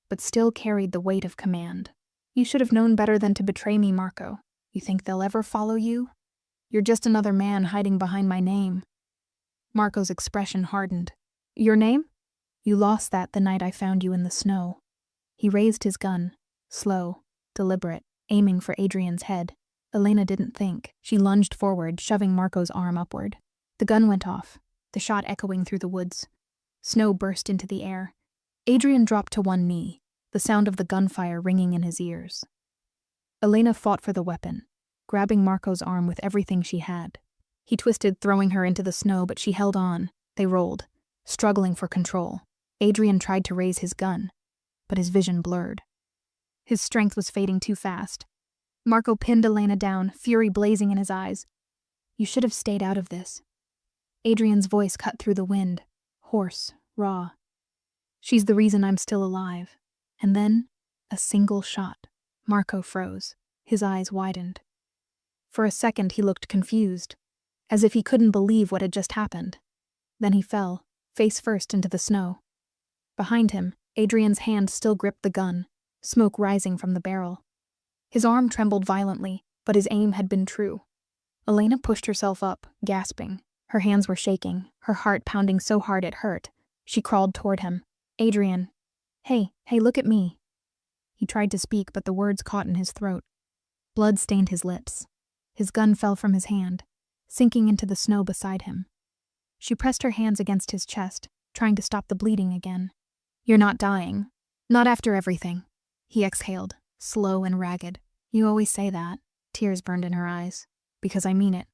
but still carried the weight of command. You should have known better than to betray me, Marco. You think they'll ever follow you? You're just another man hiding behind my name. Marco's expression hardened. Your name? You lost that the night I found you in the snow. He raised his gun, slow, deliberate, aiming for Adrian's head. Elena didn't think. She lunged forward, shoving Marco's arm upward. The gun went off, the shot echoing through the woods. Snow burst into the air. Adrian dropped to one knee, the sound of the gunfire ringing in his ears. Elena fought for the weapon, grabbing Marco's arm with everything she had. He twisted, throwing her into the snow, but she held on. They rolled, struggling for control. Adrian tried to raise his gun, but his vision blurred. His strength was fading too fast. Marco pinned Elena down, fury blazing in his eyes. You should have stayed out of this. Adrian's voice cut through the wind, hoarse, raw. She's the reason I'm still alive. And then, a single shot. Marco froze. His eyes widened. For a second he looked confused, as if he couldn't believe what had just happened. Then he fell, face first into the snow. Behind him, Adrian's hand still gripped the gun, smoke rising from the barrel. His arm trembled violently, but his aim had been true. Elena pushed herself up, gasping. Her hands were shaking, her heart pounding so hard it hurt. She crawled toward him. Adrian. Hey, look at me. He tried to speak, but the words caught in his throat. Blood stained his lips. His gun fell from his hand, sinking into the snow beside him. She pressed her hands against his chest, trying to stop the bleeding again. You're not dying. Not after everything. He exhaled, slow and ragged. You always say that. Tears burned in her eyes. Because I mean it.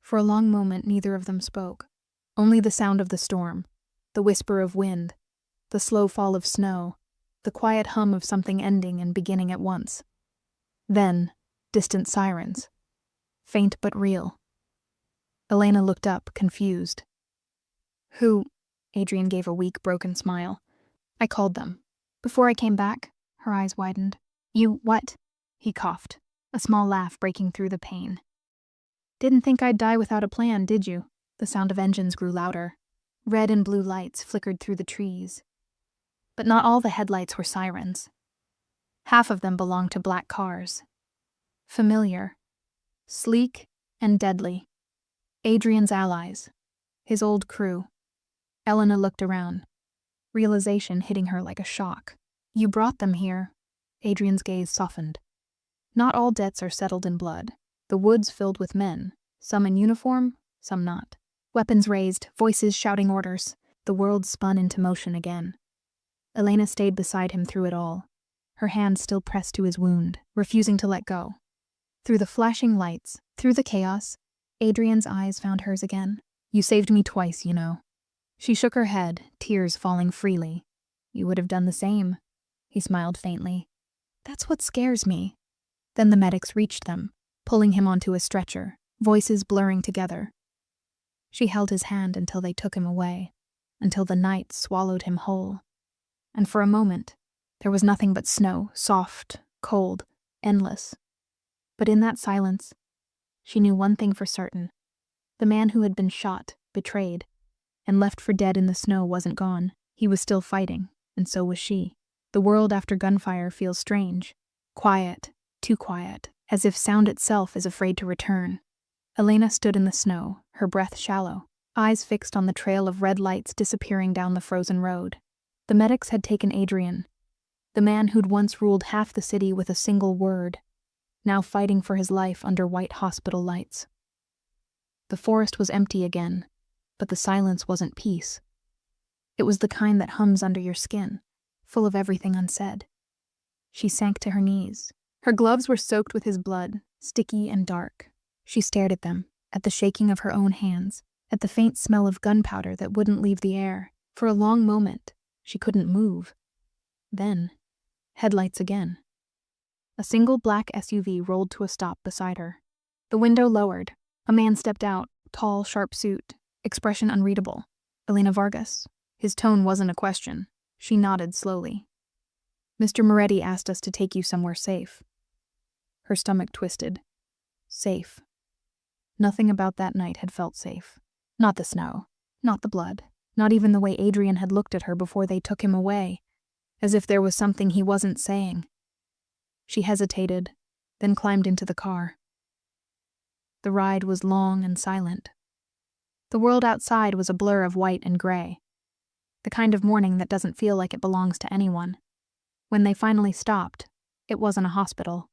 For a long moment, neither of them spoke. Only the sound of the storm, the whisper of wind, the slow fall of snow, the quiet hum of something ending and beginning at once. Then, distant sirens. Faint but real. Elena looked up, confused. Who? Adrian gave a weak, broken smile. I called them. Before I came back, her eyes widened. You what? He coughed, a small laugh breaking through the pain. Didn't think I'd die without a plan, did you? The sound of engines grew louder. Red and blue lights flickered through the trees. But not all the headlights were sirens. Half of them belonged to black cars. Familiar. Sleek and deadly. Adrian's allies. His old crew. Elena looked around, realization hitting her like a shock. You brought them here. Adrian's gaze softened. Not all debts are settled in blood. The woods filled with men, some in uniform, some not. Weapons raised, voices shouting orders. The world spun into motion again. Elena stayed beside him through it all, her hand still pressed to his wound, refusing to let go. Through the flashing lights, through the chaos, Adrian's eyes found hers again. You saved me twice, you know. She shook her head, tears falling freely. You would have done the same. He smiled faintly. That's what scares me. Then the medics reached them, pulling him onto a stretcher, voices blurring together. She held his hand until they took him away, until the night swallowed him whole. And for a moment, there was nothing but snow, soft, cold, endless. But in that silence, she knew one thing for certain. The man who had been shot, betrayed, and left for dead in the snow wasn't gone. He was still fighting, and so was she. The world after gunfire feels strange. Quiet, too quiet, as if sound itself is afraid to return. Elena stood in the snow, her breath shallow, eyes fixed on the trail of red lights disappearing down the frozen road. The medics had taken Adrian, the man who'd once ruled half the city with a single word, now fighting for his life under white hospital lights. The forest was empty again, but the silence wasn't peace. It was the kind that hums under your skin, full of everything unsaid. She sank to her knees. Her gloves were soaked with his blood, sticky and dark. She stared at them, at the shaking of her own hands, at the faint smell of gunpowder that wouldn't leave the air. For a long moment, she couldn't move. Then, headlights again. A single black SUV rolled to a stop beside her. The window lowered. A man stepped out, tall, sharp suit, expression unreadable. Elena Vargas. His tone wasn't a question. She nodded slowly. Mr. Moretti asked us to take you somewhere safe. Her stomach twisted. Safe. Nothing about that night had felt safe. Not the snow. Not the blood. Not even the way Adrian had looked at her before they took him away, as if there was something he wasn't saying. She hesitated, then climbed into the car. The ride was long and silent. The world outside was a blur of white and gray, the kind of morning that doesn't feel like it belongs to anyone. When they finally stopped, it wasn't a hospital.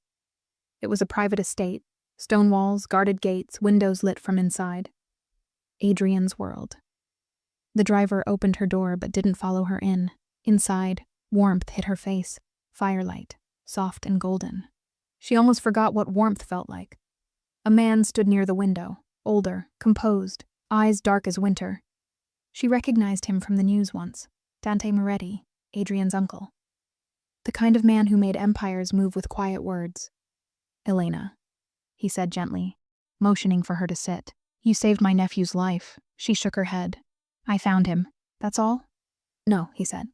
It was a private estate, stone walls, guarded gates, windows lit from inside. Adrian's world. The driver opened her door but didn't follow her in. Inside, warmth hit her face, firelight, soft and golden. She almost forgot what warmth felt like. A man stood near the window, older, composed, eyes dark as winter. She recognized him from the news once. Dante Moretti, Adrian's uncle. The kind of man who made empires move with quiet words. Elena, he said gently, motioning for her to sit. You saved my nephew's life. She shook her head. I found him. That's all? No, he said.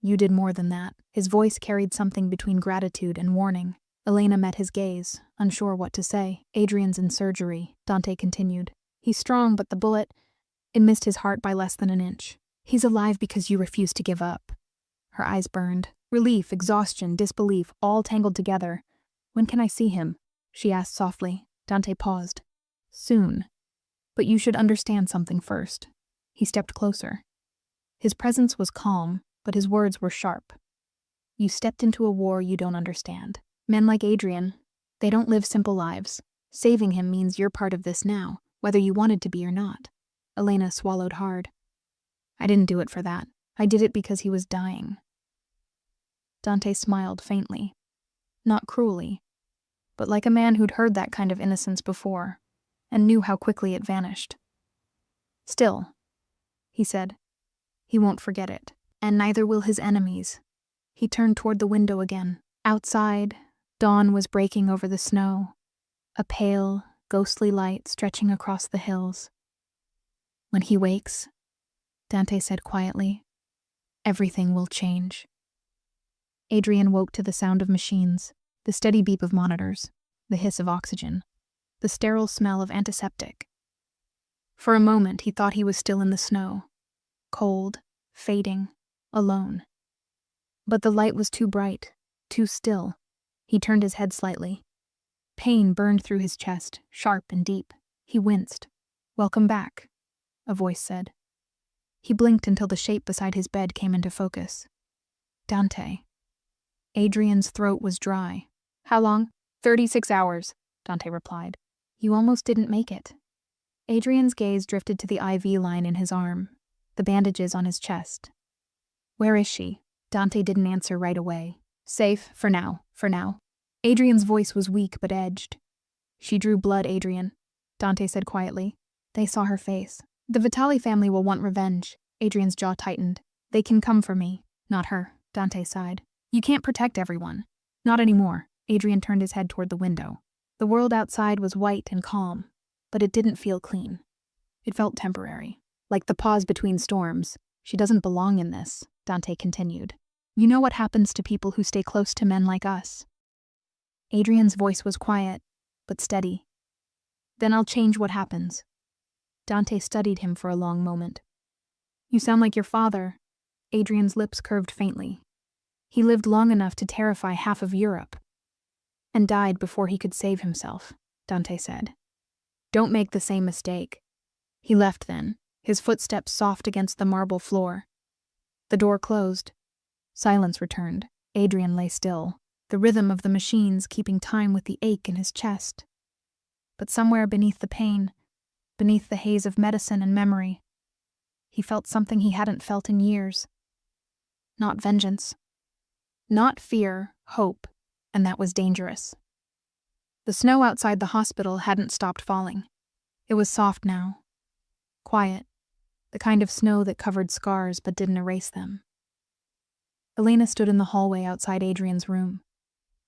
You did more than that. His voice carried something between gratitude and warning. Elena met his gaze, unsure what to say. Adrian's in surgery, Dante continued. He's strong, but the bullet, it missed his heart by less than an inch. He's alive because you refused to give up. Her eyes burned. Relief, exhaustion, disbelief, all tangled together. When can I see him? She asked softly. Dante paused. Soon. But you should understand something first. He stepped closer. His presence was calm, but his words were sharp. You stepped into a war you don't understand. Men like Adrian, they don't live simple lives. Saving him means you're part of this now, whether you wanted to be or not. Elena swallowed hard. I didn't do it for that. I did it because he was dying. Dante smiled faintly. Not cruelly, but like a man who'd heard that kind of innocence before, and knew how quickly it vanished. Still, he said, he won't forget it, and neither will his enemies. He turned toward the window again. Outside, dawn was breaking over the snow, a pale, ghostly light stretching across the hills. When he wakes, Dante said quietly, everything will change. Adrian woke to the sound of machines, the steady beep of monitors, the hiss of oxygen, the sterile smell of antiseptic. For a moment, he thought he was still in the snow, cold, fading, alone. But the light was too bright, too still. He turned his head slightly. Pain burned through his chest, sharp and deep. He winced. "Welcome back," a voice said. He blinked until the shape beside his bed came into focus. Dante. Adrian's throat was dry. "How long?" 36 hours, Dante replied. "You almost didn't make it." Adrian's gaze drifted to the IV line in his arm, the bandages on his chest. "Where is she?" Dante didn't answer right away. "Safe, for now. Adrian's voice was weak but edged. "She drew blood, Adrian," Dante said quietly. "They saw her face. The Vitali family will want revenge." Adrian's jaw tightened. "They can come for me, not her," Dante sighed. "You can't protect everyone. Not anymore." Adrian turned his head toward the window. The world outside was white and calm, but it didn't feel clean. It felt temporary, like the pause between storms. "She doesn't belong in this," Dante continued. "You know what happens to people who stay close to men like us." Adrian's voice was quiet, but steady. "Then I'll change what happens." Dante studied him for a long moment. "You sound like your father." Adrian's lips curved faintly. "He lived long enough to terrify half of Europe, and died before he could save himself," Dante said. "Don't make the same mistake." He left then, his footsteps soft against the marble floor. The door closed. Silence returned. Adrian lay still, the rhythm of the machines keeping time with the ache in his chest. But somewhere beneath the pain, beneath the haze of medicine and memory, he felt something he hadn't felt in years. Not vengeance. Not fear, hope, and that was dangerous. The snow outside the hospital hadn't stopped falling. It was soft now. Quiet. The kind of snow that covered scars but didn't erase them. Elena stood in the hallway outside Adrian's room,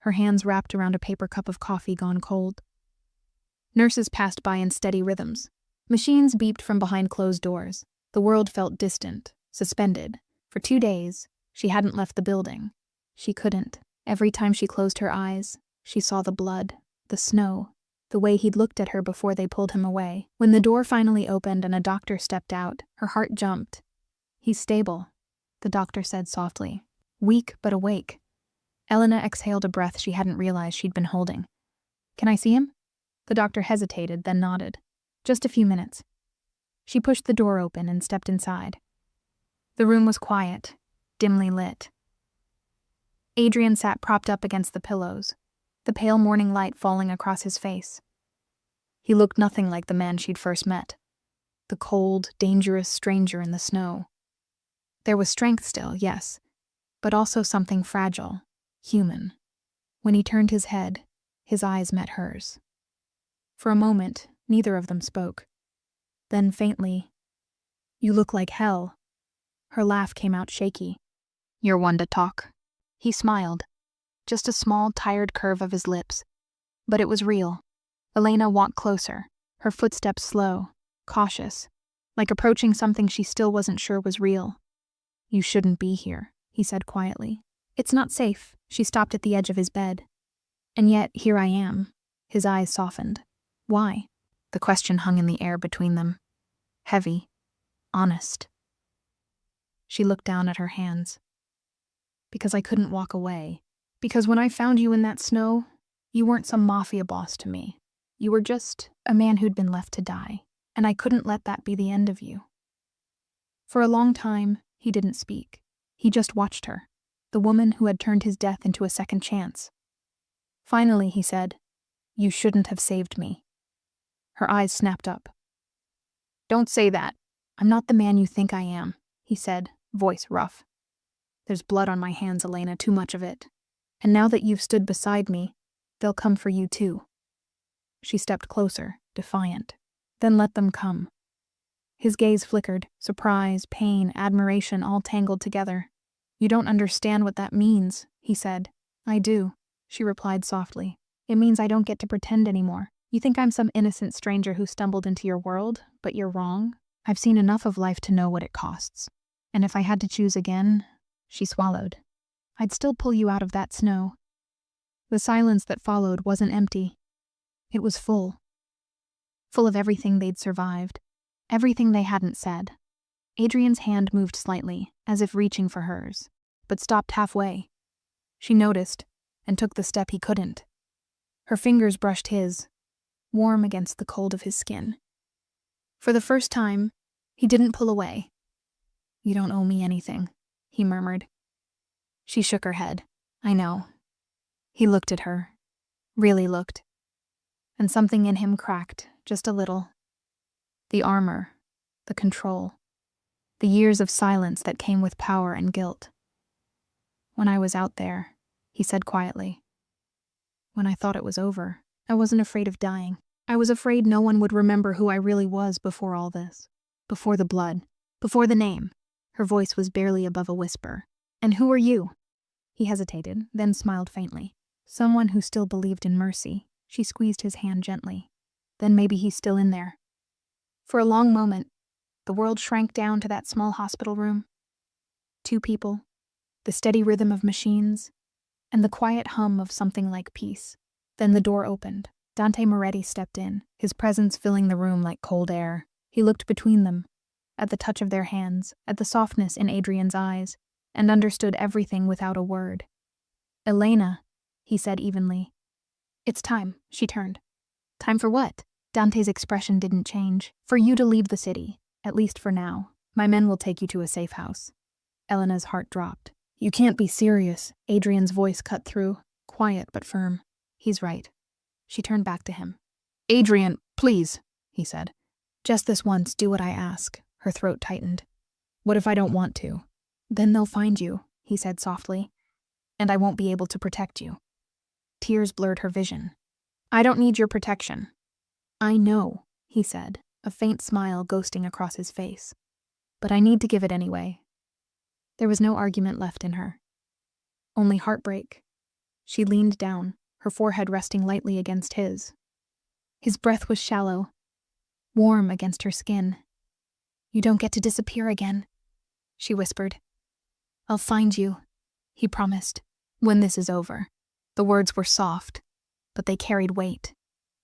her hands wrapped around a paper cup of coffee gone cold. Nurses passed by in steady rhythms. Machines beeped from behind closed doors. The world felt distant, suspended. For 2 days, she hadn't left the building. She couldn't. Every time she closed her eyes, she saw the blood, the snow, the way he'd looked at her before they pulled him away. When the door finally opened and a doctor stepped out, her heart jumped. "He's stable," the doctor said softly. "Weak but awake." Elena exhaled a breath she hadn't realized she'd been holding. "Can I see him?" The doctor hesitated, then nodded. "Just a few minutes." She pushed the door open and stepped inside. The room was quiet, dimly lit. Adrian sat propped up against the pillows, the pale morning light falling across his face. He looked nothing like the man she'd first met, the cold, dangerous stranger in the snow. There was strength still, yes, but also something fragile, human. When he turned his head, his eyes met hers. For a moment, neither of them spoke. Then faintly, "You look like hell." Her laugh came out shaky. "You're one to talk." He smiled, just a small, tired curve of his lips. But it was real. Elena walked closer, her footsteps slow, cautious, like approaching something she still wasn't sure was real. "You shouldn't be here," he said quietly. "It's not safe." She stopped at the edge of his bed. "And yet, here I am." His eyes softened. "Why?" The question hung in the air between them. Heavy. Honest. She looked down at her hands. "Because I couldn't walk away. Because when I found you in that snow, you weren't some mafia boss to me. You were just a man who'd been left to die. And I couldn't let that be the end of you." For a long time, he didn't speak. He just watched her, the woman who had turned his death into a second chance. Finally, he said, "You shouldn't have saved me." Her eyes snapped up. "Don't say that." "I'm not the man you think I am," he said, voice rough. There's blood on my hands, Elena, too much of it. And now that you've stood beside me, they'll come for you too. She stepped closer, defiant. Then let them come. His gaze flickered, surprise, pain, admiration all tangled together. You don't understand what that means, he said. I do, she replied softly. It means I don't get to pretend anymore. You think I'm some innocent stranger who stumbled into your world, but you're wrong. I've seen enough of life to know what it costs. And if I had to choose again, she swallowed, I'd still pull you out of that snow. The silence that followed wasn't empty. It was full. Full of everything they'd survived, everything they hadn't said. Adrian's hand moved slightly, as if reaching for hers, but stopped halfway. She noticed, and took the step he couldn't. Her fingers brushed his, warm against the cold of his skin. For the first time, he didn't pull away. You don't owe me anything, he murmured. She shook her head. I know. He looked at her, really looked, and something in him cracked, just a little. The armor, the control, the years of silence that came with power and guilt. When I was out there, he said quietly. When I thought it was over, I wasn't afraid of dying. I was afraid no one would remember who I really was before all this. Before the blood. Before the name. Her voice was barely above a whisper. And who are you? He hesitated, then smiled faintly. Someone who still believed in mercy. She squeezed his hand gently. Then maybe he's still in there. For a long moment, the world shrank down to that small hospital room. 2 people, the steady rhythm of machines, and the quiet hum of something like peace. Then the door opened. Dante Moretti stepped in, his presence filling the room like cold air. He looked between them, at the touch of their hands, at the softness in Adrian's eyes, and understood everything without a word. Elena, he said evenly. It's time, she turned. Time for what? Dante's expression didn't change. For you to leave the city, at least for now. My men will take you to a safe house. Elena's heart dropped. You can't be serious, Adrian's voice cut through, quiet but firm. He's right. She turned back to him. Adrian, please, he said. Just this once, do what I ask. Her throat tightened. What if I don't want to? Then they'll find you, he said softly, and I won't be able to protect you. Tears blurred her vision. I don't need your protection. I know, he said, a faint smile ghosting across his face. But I need to give it anyway. There was no argument left in her. Only heartbreak. She leaned down, her forehead resting lightly against his. His breath was shallow, warm against her skin. You don't get to disappear again, she whispered. I'll find you, he promised, when this is over. The words were soft, but they carried weight,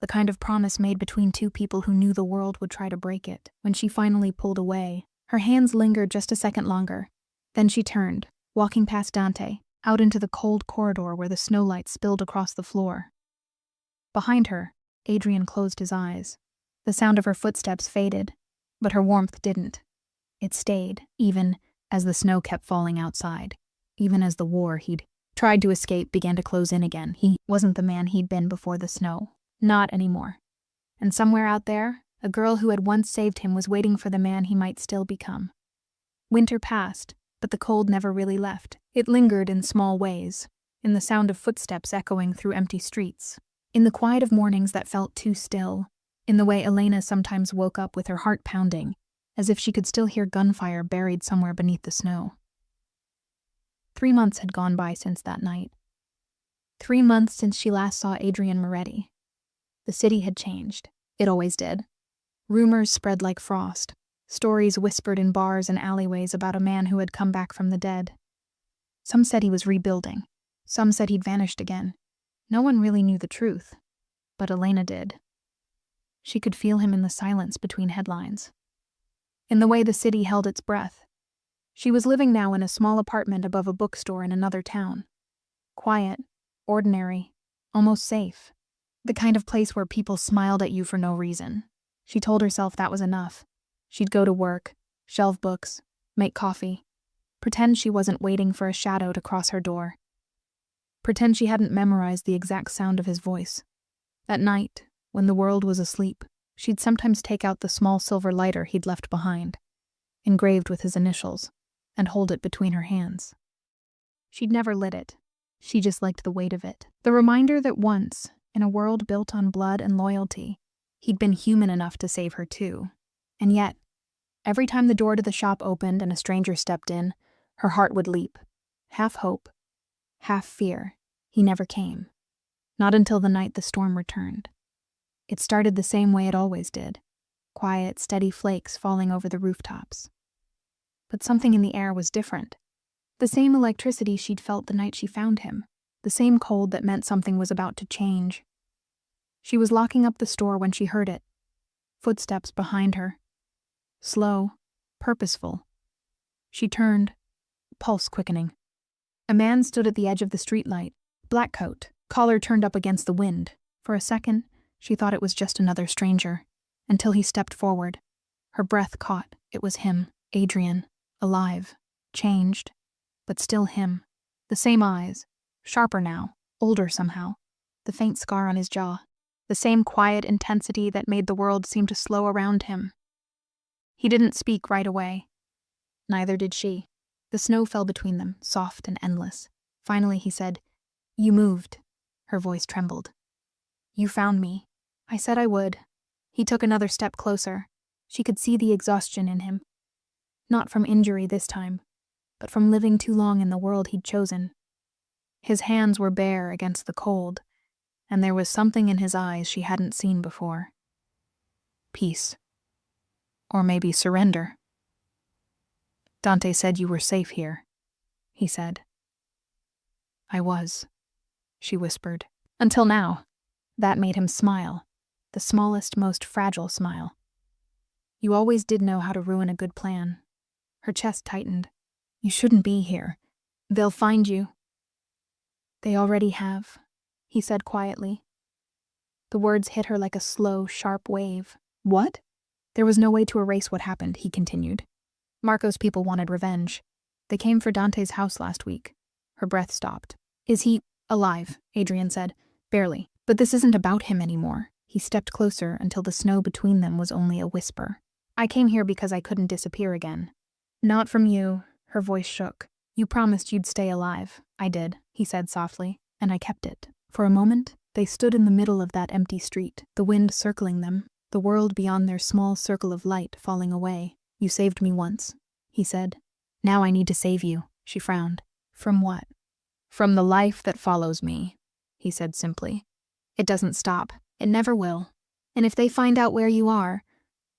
the kind of promise made between 2 people who knew the world would try to break it. When she finally pulled away, her hands lingered just a second longer. Then she turned, walking past Dante, out into the cold corridor where the snowlight spilled across the floor. Behind her, Adrian closed his eyes. The sound of her footsteps faded, but her warmth didn't. It stayed, even as the snow kept falling outside, even as the war he'd tried to escape began to close in again. He wasn't the man he'd been before the snow. Not anymore. And somewhere out there, a girl who had once saved him was waiting for the man he might still become. Winter passed, but the cold never really left. It lingered in small ways, in the sound of footsteps echoing through empty streets, in the quiet of mornings that felt too still, in the way Elena sometimes woke up with her heart pounding, as if she could still hear gunfire buried somewhere beneath the snow. 3 months had gone by since that night. 3 months since she last saw Adrian Moretti. The city had changed. It always did. Rumors spread like frost. Stories whispered in bars and alleyways about a man who had come back from the dead. Some said he was rebuilding. Some said he'd vanished again. No one really knew the truth, but Elena did. She could feel him in the silence between headlines, in the way the city held its breath. She was living now in a small apartment above a bookstore in another town. Quiet, ordinary, almost safe. The kind of place where people smiled at you for no reason. She told herself that was enough. She'd go to work, shelve books, make coffee, pretend she wasn't waiting for a shadow to cross her door. Pretend she hadn't memorized the exact sound of his voice. At night, when the world was asleep, she'd sometimes take out the small silver lighter he'd left behind, engraved with his initials, and hold it between her hands. She'd never lit it. She just liked the weight of it. The reminder that once, in a world built on blood and loyalty, he'd been human enough to save her too. And yet, every time the door to the shop opened and a stranger stepped in, her heart would leap. Half hope, half fear. He never came. Not until the night the storm returned. It started the same way it always did. Quiet, steady flakes falling over the rooftops. But something in the air was different. The same electricity she'd felt the night she found him. The same cold that meant something was about to change. She was locking up the store when she heard it. Footsteps behind her. Slow, purposeful. She turned, pulse quickening. A man stood at the edge of the streetlight, black coat, collar turned up against the wind. For a second, she thought it was just another stranger, until he stepped forward. Her breath caught. It was him, Adrian, alive, changed, but still him. The same eyes, sharper now, older somehow, the faint scar on his jaw, the same quiet intensity that made the world seem to slow around him. He didn't speak right away. Neither did she. The snow fell between them, soft and endless. Finally he said, "You moved." Her voice trembled. "You found me. I said I would." He took another step closer. She could see the exhaustion in him. Not from injury this time, but from living too long in the world he'd chosen. His hands were bare against the cold, and there was something in his eyes she hadn't seen before. Peace. Or maybe surrender. "Dante said you were safe here," he said. "I was," she whispered. Until now. That made him smile. The smallest, most fragile smile. "You always did know how to ruin a good plan." Her chest tightened. "You shouldn't be here. They'll find you." "They already have," he said quietly. The words hit her like a slow, sharp wave. "What?" "There was no way to erase what happened," he continued. "Marco's people wanted revenge. They came for Dante's house last week." Her breath stopped. "Is he alive?" Adrian said. "Barely. But this isn't about him anymore." He stepped closer until the snow between them was only a whisper. "I came here because I couldn't disappear again." "Not from you." Her voice shook. "You promised you'd stay alive." "I did," he said softly, "and I kept it." For a moment, they stood in the middle of that empty street, the wind circling them, the world beyond their small circle of light falling away. "You saved me once," he said. "Now I need to save you." She frowned. "From what?" "From the life that follows me," he said simply. "It doesn't stop. It never will. And if they find out where you are—"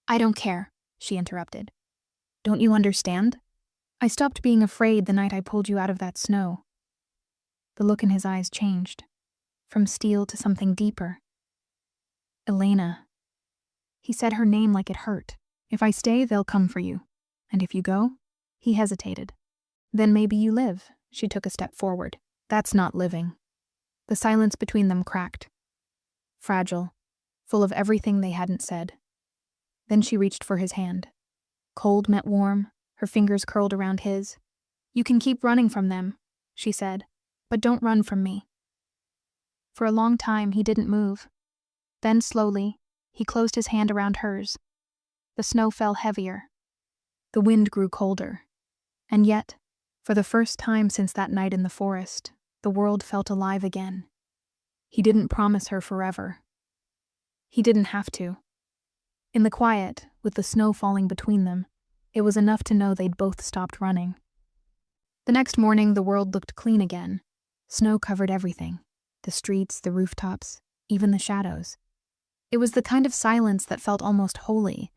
"I don't care," she interrupted. "Don't you understand? I stopped being afraid the night I pulled you out of that snow." The look in his eyes changed, from steel to something deeper. "Elena." He said her name like it hurt. "If I stay, they'll come for you. And if you go—" He hesitated. "Then maybe you live." She took a step forward. "That's not living." The silence between them cracked. Fragile, full of everything they hadn't said. Then she reached for his hand. Cold met warm, her fingers curled around his. "You can keep running from them," she said, "but don't run from me." For a long time he didn't move. Then slowly, he closed his hand around hers. The snow fell heavier. The wind grew colder. And yet, for the first time since that night in the forest, the world felt alive again. He didn't promise her forever. He didn't have to. In the quiet, with the snow falling between them, it was enough to know they'd both stopped running. The next morning, the world looked clean again. Snow covered everything. The streets, the rooftops, even the shadows. It was the kind of silence that felt almost holy,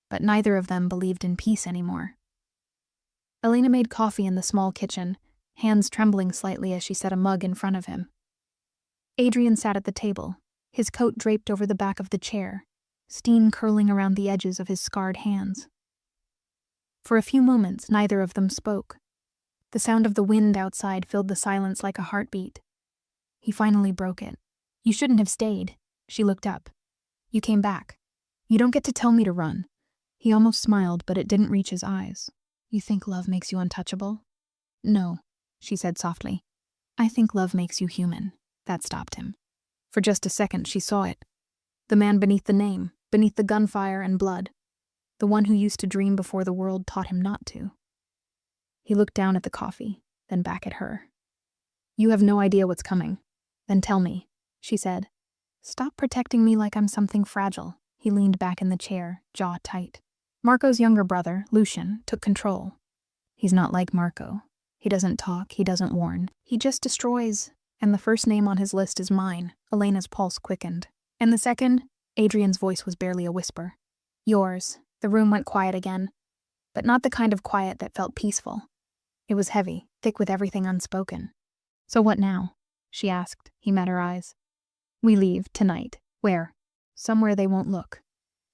but neither of them believed in peace anymore. Elena made coffee in the small kitchen, hands trembling slightly as she set a mug in front of him. Adrian sat at the table, his coat draped over the back of the chair, steam curling around the edges of his scarred hands. For a few moments, neither of them spoke. The sound of the wind outside filled the silence like a heartbeat. He finally broke it. "You shouldn't have stayed." She looked up. "You came back. You don't get to tell me to run." He almost smiled, but it didn't reach his eyes. "You think love makes you untouchable?" "No," she said softly. "I think love makes you human." That stopped him. For just a second, she saw it. The man beneath the name, beneath the gunfire and blood. The one who used to dream before the world taught him not to. He looked down at the coffee, then back at her. You have no idea what's coming. Then tell me, she said. Stop protecting me like I'm something fragile. He leaned back in the chair, jaw tight. Marco's younger brother, Lucian, took control. He's not like Marco. He doesn't talk, he doesn't warn. He just destroys. And the first name on his list is mine. Elena's pulse quickened. And the second, Adrian's voice was barely a whisper. Yours. The room went quiet again. But not the kind of quiet that felt peaceful. It was heavy, thick with everything unspoken. So what now? She asked. He met her eyes. We leave, tonight. Where? Somewhere they won't look.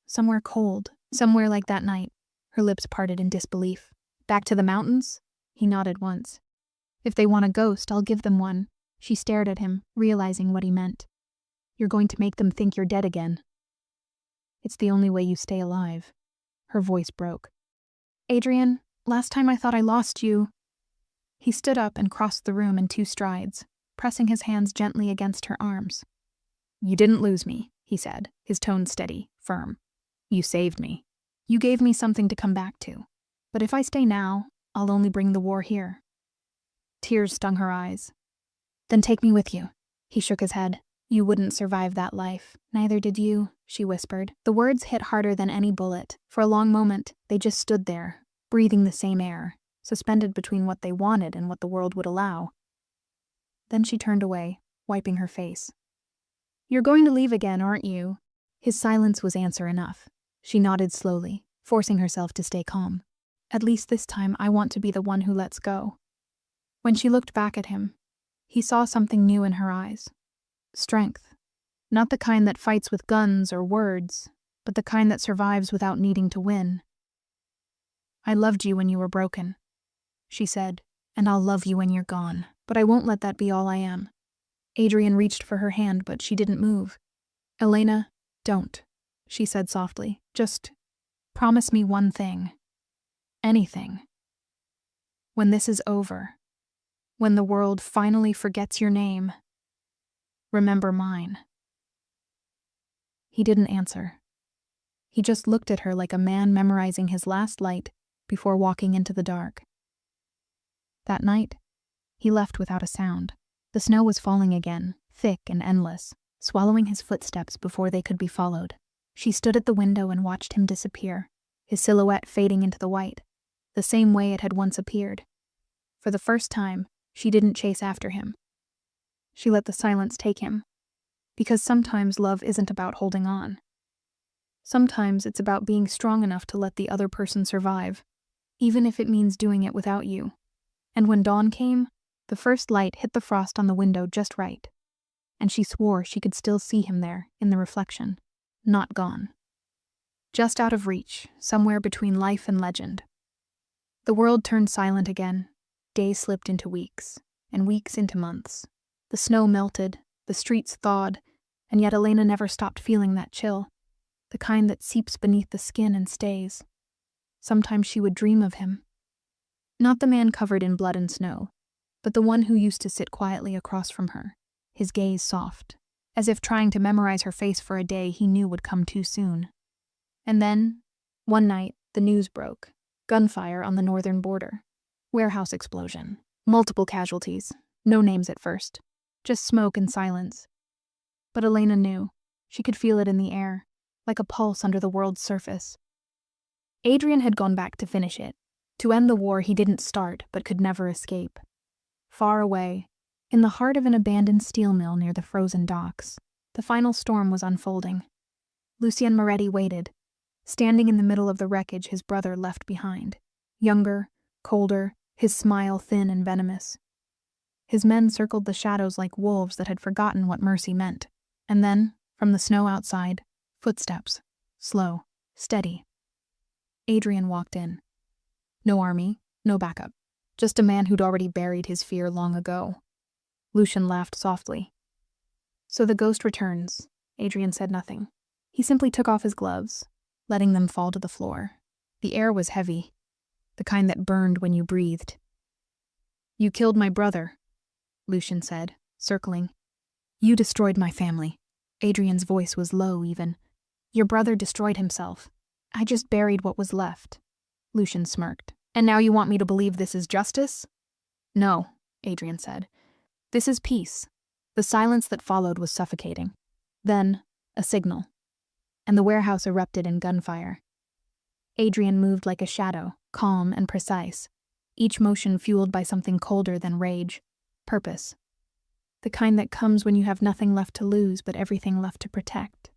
Somewhere cold. Somewhere like that night. Her lips parted in disbelief. Back to the mountains? He nodded once. If they want a ghost, I'll give them one. She stared at him, realizing what he meant. You're going to make them think you're dead again. It's the only way you stay alive. Her voice broke. Adrian, last time I thought I lost you. He stood up and crossed the room in 2 strides, pressing his hands gently against her arms. You didn't lose me, he said, his tone steady, firm. You saved me. You gave me something to come back to. But if I stay now, I'll only bring the war here. Tears stung her eyes. Then take me with you. He shook his head. You wouldn't survive that life. Neither did you, she whispered. The words hit harder than any bullet. For a long moment, they just stood there, breathing the same air, suspended between what they wanted and what the world would allow. Then she turned away, wiping her face. You're going to leave again, aren't you? His silence was answer enough. She nodded slowly, forcing herself to stay calm. At least this time I want to be the one who lets go. When she looked back at him, he saw something new in her eyes. Strength. Not the kind that fights with guns or words, but the kind that survives without needing to win. I loved you when you were broken, she said, and I'll love you when you're gone, but I won't let that be all I am. Adrian reached for her hand, but she didn't move. Elena, don't, she said softly. Just promise me one thing. Anything. When this is over, when the world finally forgets your name, remember mine. He didn't answer. He just looked at her like a man memorizing his last light before walking into the dark. That night, he left without a sound. The snow was falling again, thick and endless, swallowing his footsteps before they could be followed. She stood at the window and watched him disappear, his silhouette fading into the white, the same way it had once appeared. For the first time, she didn't chase after him. She let the silence take him, because sometimes love isn't about holding on. Sometimes it's about being strong enough to let the other person survive, even if it means doing it without you. And when dawn came, the first light hit the frost on the window just right, and she swore she could still see him there in the reflection, not gone. Just out of reach, somewhere between life and legend. The world turned silent again. Days slipped into weeks, and weeks into months. The snow melted, the streets thawed, and yet Elena never stopped feeling that chill, the kind that seeps beneath the skin and stays. Sometimes she would dream of him. Not the man covered in blood and snow, but the one who used to sit quietly across from her, his gaze soft, as if trying to memorize her face for a day he knew would come too soon. And then, one night, the news broke. Gunfire on the northern border. Warehouse explosion. Multiple casualties. No names at first. Just smoke and silence. But Elena knew. She could feel it in the air, like a pulse under the world's surface. Adrian had gone back to finish it, to end the war he didn't start but could never escape. Far away, in the heart of an abandoned steel mill near the frozen docks, the final storm was unfolding. Lucien Moretti waited, standing in the middle of the wreckage his brother left behind. Younger, colder, his smile thin and venomous. His men circled the shadows like wolves that had forgotten what mercy meant. And then, from the snow outside, footsteps. Slow, steady. Adrian walked in. No army, no backup. Just a man who'd already buried his fear long ago. Lucian laughed softly. So the ghost returns. Adrian said nothing. He simply took off his gloves, letting them fall to the floor. The air was heavy, the kind that burned when you breathed. You killed my brother, Lucian said, circling. You destroyed my family. Adrian's voice was low even. Your brother destroyed himself. I just buried what was left. Lucian smirked. And now you want me to believe this is justice? No, Adrian said. This is peace. The silence that followed was suffocating. Then, a signal, and the warehouse erupted in gunfire. Adrian moved like a shadow, calm and precise, each motion fueled by something colder than rage, purpose. The kind that comes when you have nothing left to lose but everything left to protect.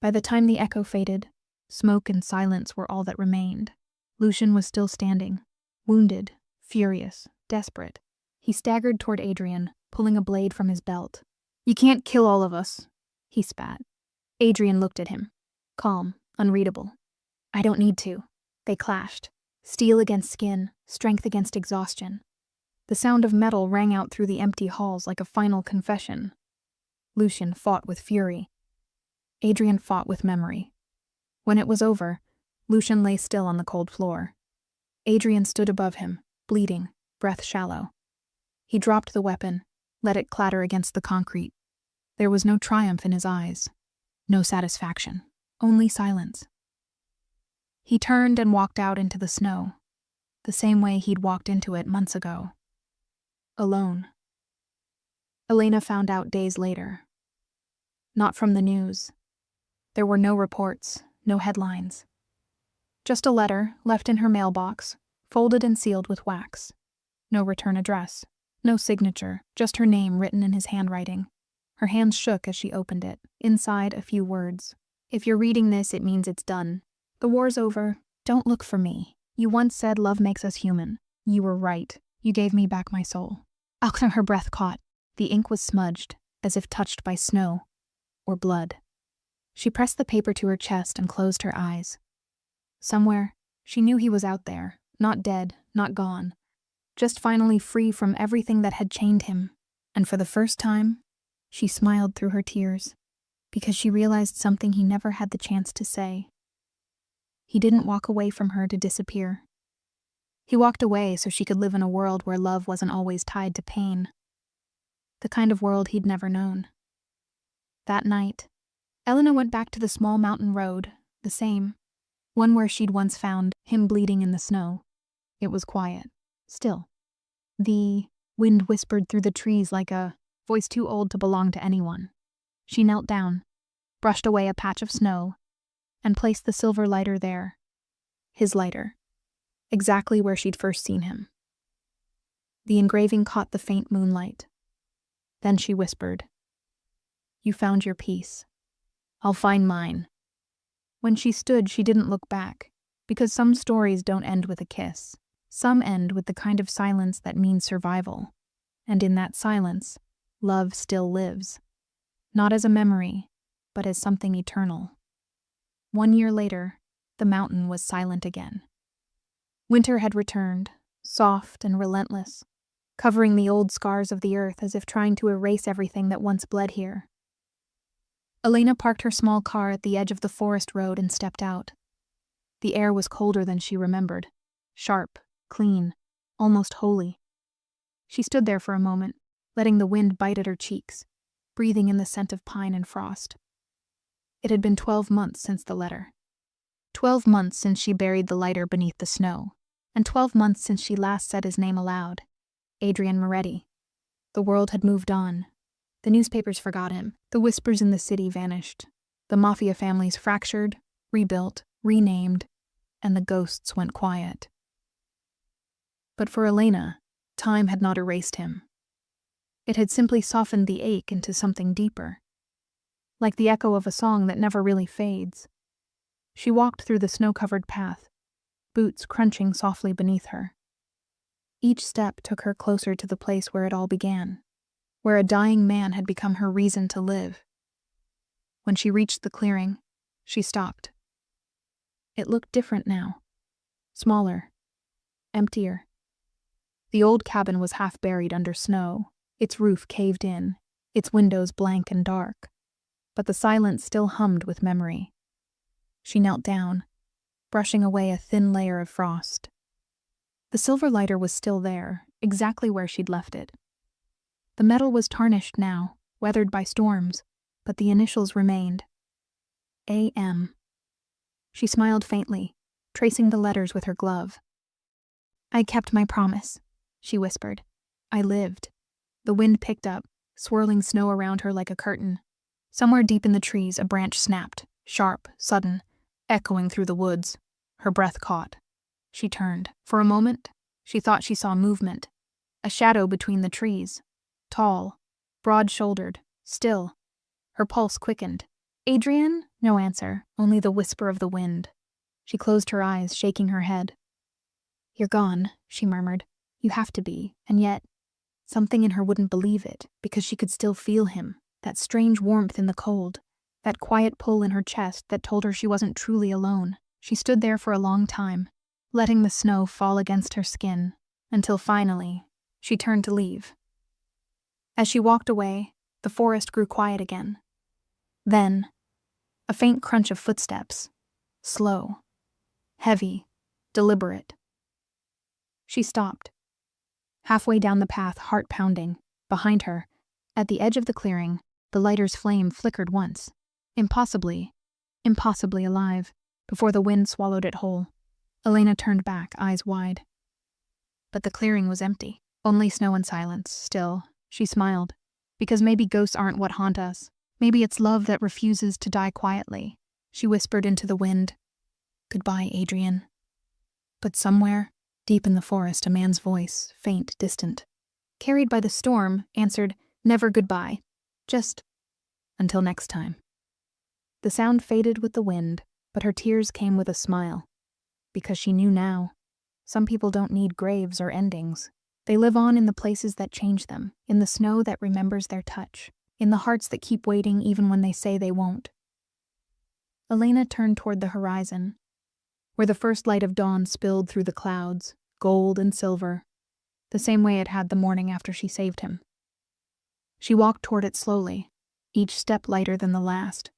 By the time the echo faded, smoke and silence were all that remained. Lucian was still standing, wounded, furious, desperate. He staggered toward Adrian, pulling a blade from his belt. "You can't kill all of us," he spat. Adrian looked at him, calm, unreadable. "I don't need to." They clashed, steel against skin, strength against exhaustion. The sound of metal rang out through the empty halls like a final confession. Lucian fought with fury. Adrian fought with memory. When it was over, Lucian lay still on the cold floor. Adrian stood above him, bleeding, breath shallow. He dropped the weapon, let it clatter against the concrete. There was no triumph in his eyes, no satisfaction, only silence. He turned and walked out into the snow, the same way he'd walked into it months ago. Alone. Elena found out days later. Not from the news. There were no reports, no headlines. Just a letter left in her mailbox, folded and sealed with wax. No return address, no signature, just her name written in his handwriting. Her hands shook as she opened it. Inside, a few words. "If you're reading this, it means it's done. The war's over. Don't look for me. You once said love makes us human. You were right. You gave me back my soul." Her breath caught. The ink was smudged, as if touched by snow or blood. She pressed the paper to her chest and closed her eyes. Somewhere, she knew he was out there, not dead, not gone, just finally free from everything that had chained him. And for the first time, she smiled through her tears, because she realized something he never had the chance to say. He didn't walk away from her to disappear. He walked away so she could live in a world where love wasn't always tied to pain. The kind of world he'd never known. That night, Elena went back to the small mountain road, the same, one where she'd once found him bleeding in the snow. It was quiet, still. The wind whispered through the trees like a voice too old to belong to anyone. She knelt down, brushed away a patch of snow, and placed the silver lighter there. His lighter. Exactly where she'd first seen him. The engraving caught the faint moonlight. Then she whispered, "You found your peace. I'll find mine." When she stood, she didn't look back, because some stories don't end with a kiss. Some end with the kind of silence that means survival. And in that silence, love still lives. Not as a memory, but as something eternal. 1 year later, the mountain was silent again. Winter had returned, soft and relentless, covering the old scars of the earth as if trying to erase everything that once bled here. Elena parked her small car at the edge of the forest road and stepped out. The air was colder than she remembered, sharp, clean, almost holy. She stood there for a moment, letting the wind bite at her cheeks, breathing in the scent of pine and frost. It had been 12 months since the letter. 12 months since she buried the lighter beneath the snow, and 12 months since she last said his name aloud. Adrian Moretti. The world had moved on. The newspapers forgot him. The whispers in the city vanished. The Mafia families fractured, rebuilt, renamed, and the ghosts went quiet. But for Elena, time had not erased him. It had simply softened the ache into something deeper. Like the echo of a song that never really fades. She walked through the snow-covered path, boots crunching softly beneath her. Each step took her closer to the place where it all began, where a dying man had become her reason to live. When she reached the clearing, she stopped. It looked different now. Smaller. Emptier. The old cabin was half buried under snow, its roof caved in, its windows blank and dark. But the silence still hummed with memory. She knelt down, brushing away a thin layer of frost. The silver lighter was still there, exactly where she'd left it. The metal was tarnished now, weathered by storms, but the initials remained. A.M. She smiled faintly, tracing the letters with her glove. "I kept my promise," she whispered. "I lived. The wind picked up, swirling snow around her like a curtain. Somewhere deep in the trees, a branch snapped, sharp, sudden, echoing through the woods. Her breath caught. She turned. For a moment, she thought she saw movement. A shadow between the trees. Tall, broad-shouldered, still. Her pulse quickened. "Adrian?" No answer, only the whisper of the wind. She closed her eyes, shaking her head. "You're gone," she murmured. "You have to be." And yet, something in her wouldn't believe it, because she could still feel him, that strange warmth in the cold, that quiet pull in her chest that told her she wasn't truly alone. She stood there for a long time, letting the snow fall against her skin, until finally, she turned to leave. As she walked away, the forest grew quiet again. Then, a faint crunch of footsteps, slow, heavy, deliberate. She stopped. Halfway down the path, heart pounding, behind her, at the edge of the clearing, the lighter's flame flickered once, impossibly alive, before the wind swallowed it whole. Elena turned back, eyes wide. But the clearing was empty, only snow and silence. Still, she smiled, because maybe ghosts aren't what haunt us. Maybe it's love that refuses to die quietly. She whispered into the wind, "Goodbye, Adrian." But somewhere, deep in the forest, a man's voice, faint, distant, carried by the storm, answered, "Never goodbye. Just until next time." The sound faded with the wind, but her tears came with a smile, because she knew now, some people don't need graves or endings. They live on in the places that change them, in the snow that remembers their touch, in the hearts that keep waiting even when they say they won't. Elena turned toward the horizon, where the first light of dawn spilled through the clouds, gold and silver, the same way it had the morning after she saved him. She walked toward it slowly, each step lighter than the last,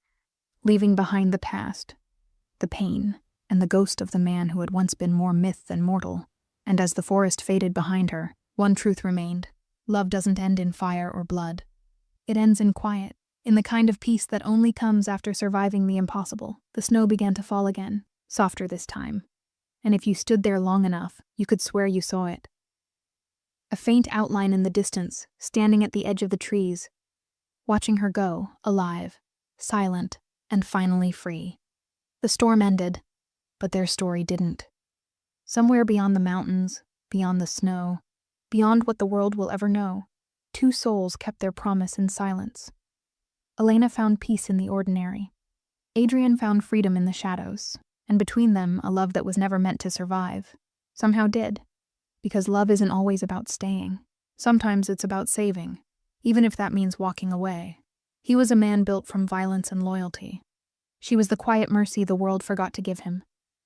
leaving behind the past, the pain, and the ghost of the man who had once been more myth than mortal. And as the forest faded behind her, one truth remained. Love doesn't end in fire or blood. It ends in quiet, in the kind of peace that only comes after surviving the impossible. The snow began to fall again, softer this time. And if you stood there long enough, you could swear you saw it. A faint outline in the distance, standing at the edge of the trees, watching her go, alive, silent, and finally free. The storm ended, but their story didn't. Somewhere beyond the mountains, beyond the snow, beyond what the world will ever know, two souls kept their promise in silence. Elena found peace in the ordinary. Adrian found freedom in the shadows, and between them, a love that was never meant to survive. Somehow did, because love isn't always about staying. Sometimes it's about saving, even if that means walking away. He was a man built from violence and loyalty. She was the quiet mercy the world forgot to give him.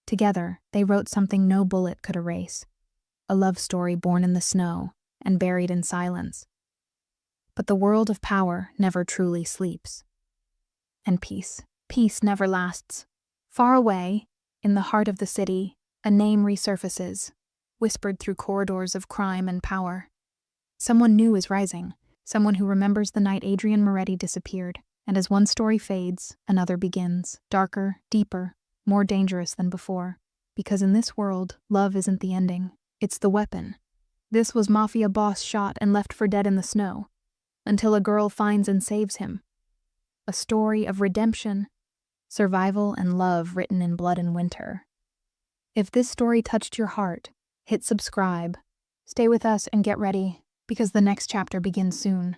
Together, they wrote something no bullet could erase. A love story born in the snow and buried in silence. But the world of power never truly sleeps. And peace never lasts. Far away, in the heart of the city, a name resurfaces, whispered through corridors of crime and power. Someone new is rising, someone who remembers the night Adrian Moretti disappeared. And as one story fades, another begins, darker, deeper, more dangerous than before. Because in this world, love isn't the ending, it's the weapon. This was Mafia boss shot and left for dead in the snow, until a girl finds and saves him. A story of redemption, survival, and love written in blood and winter. If this story touched your heart, hit subscribe. Stay with us and get ready, because the next chapter begins soon.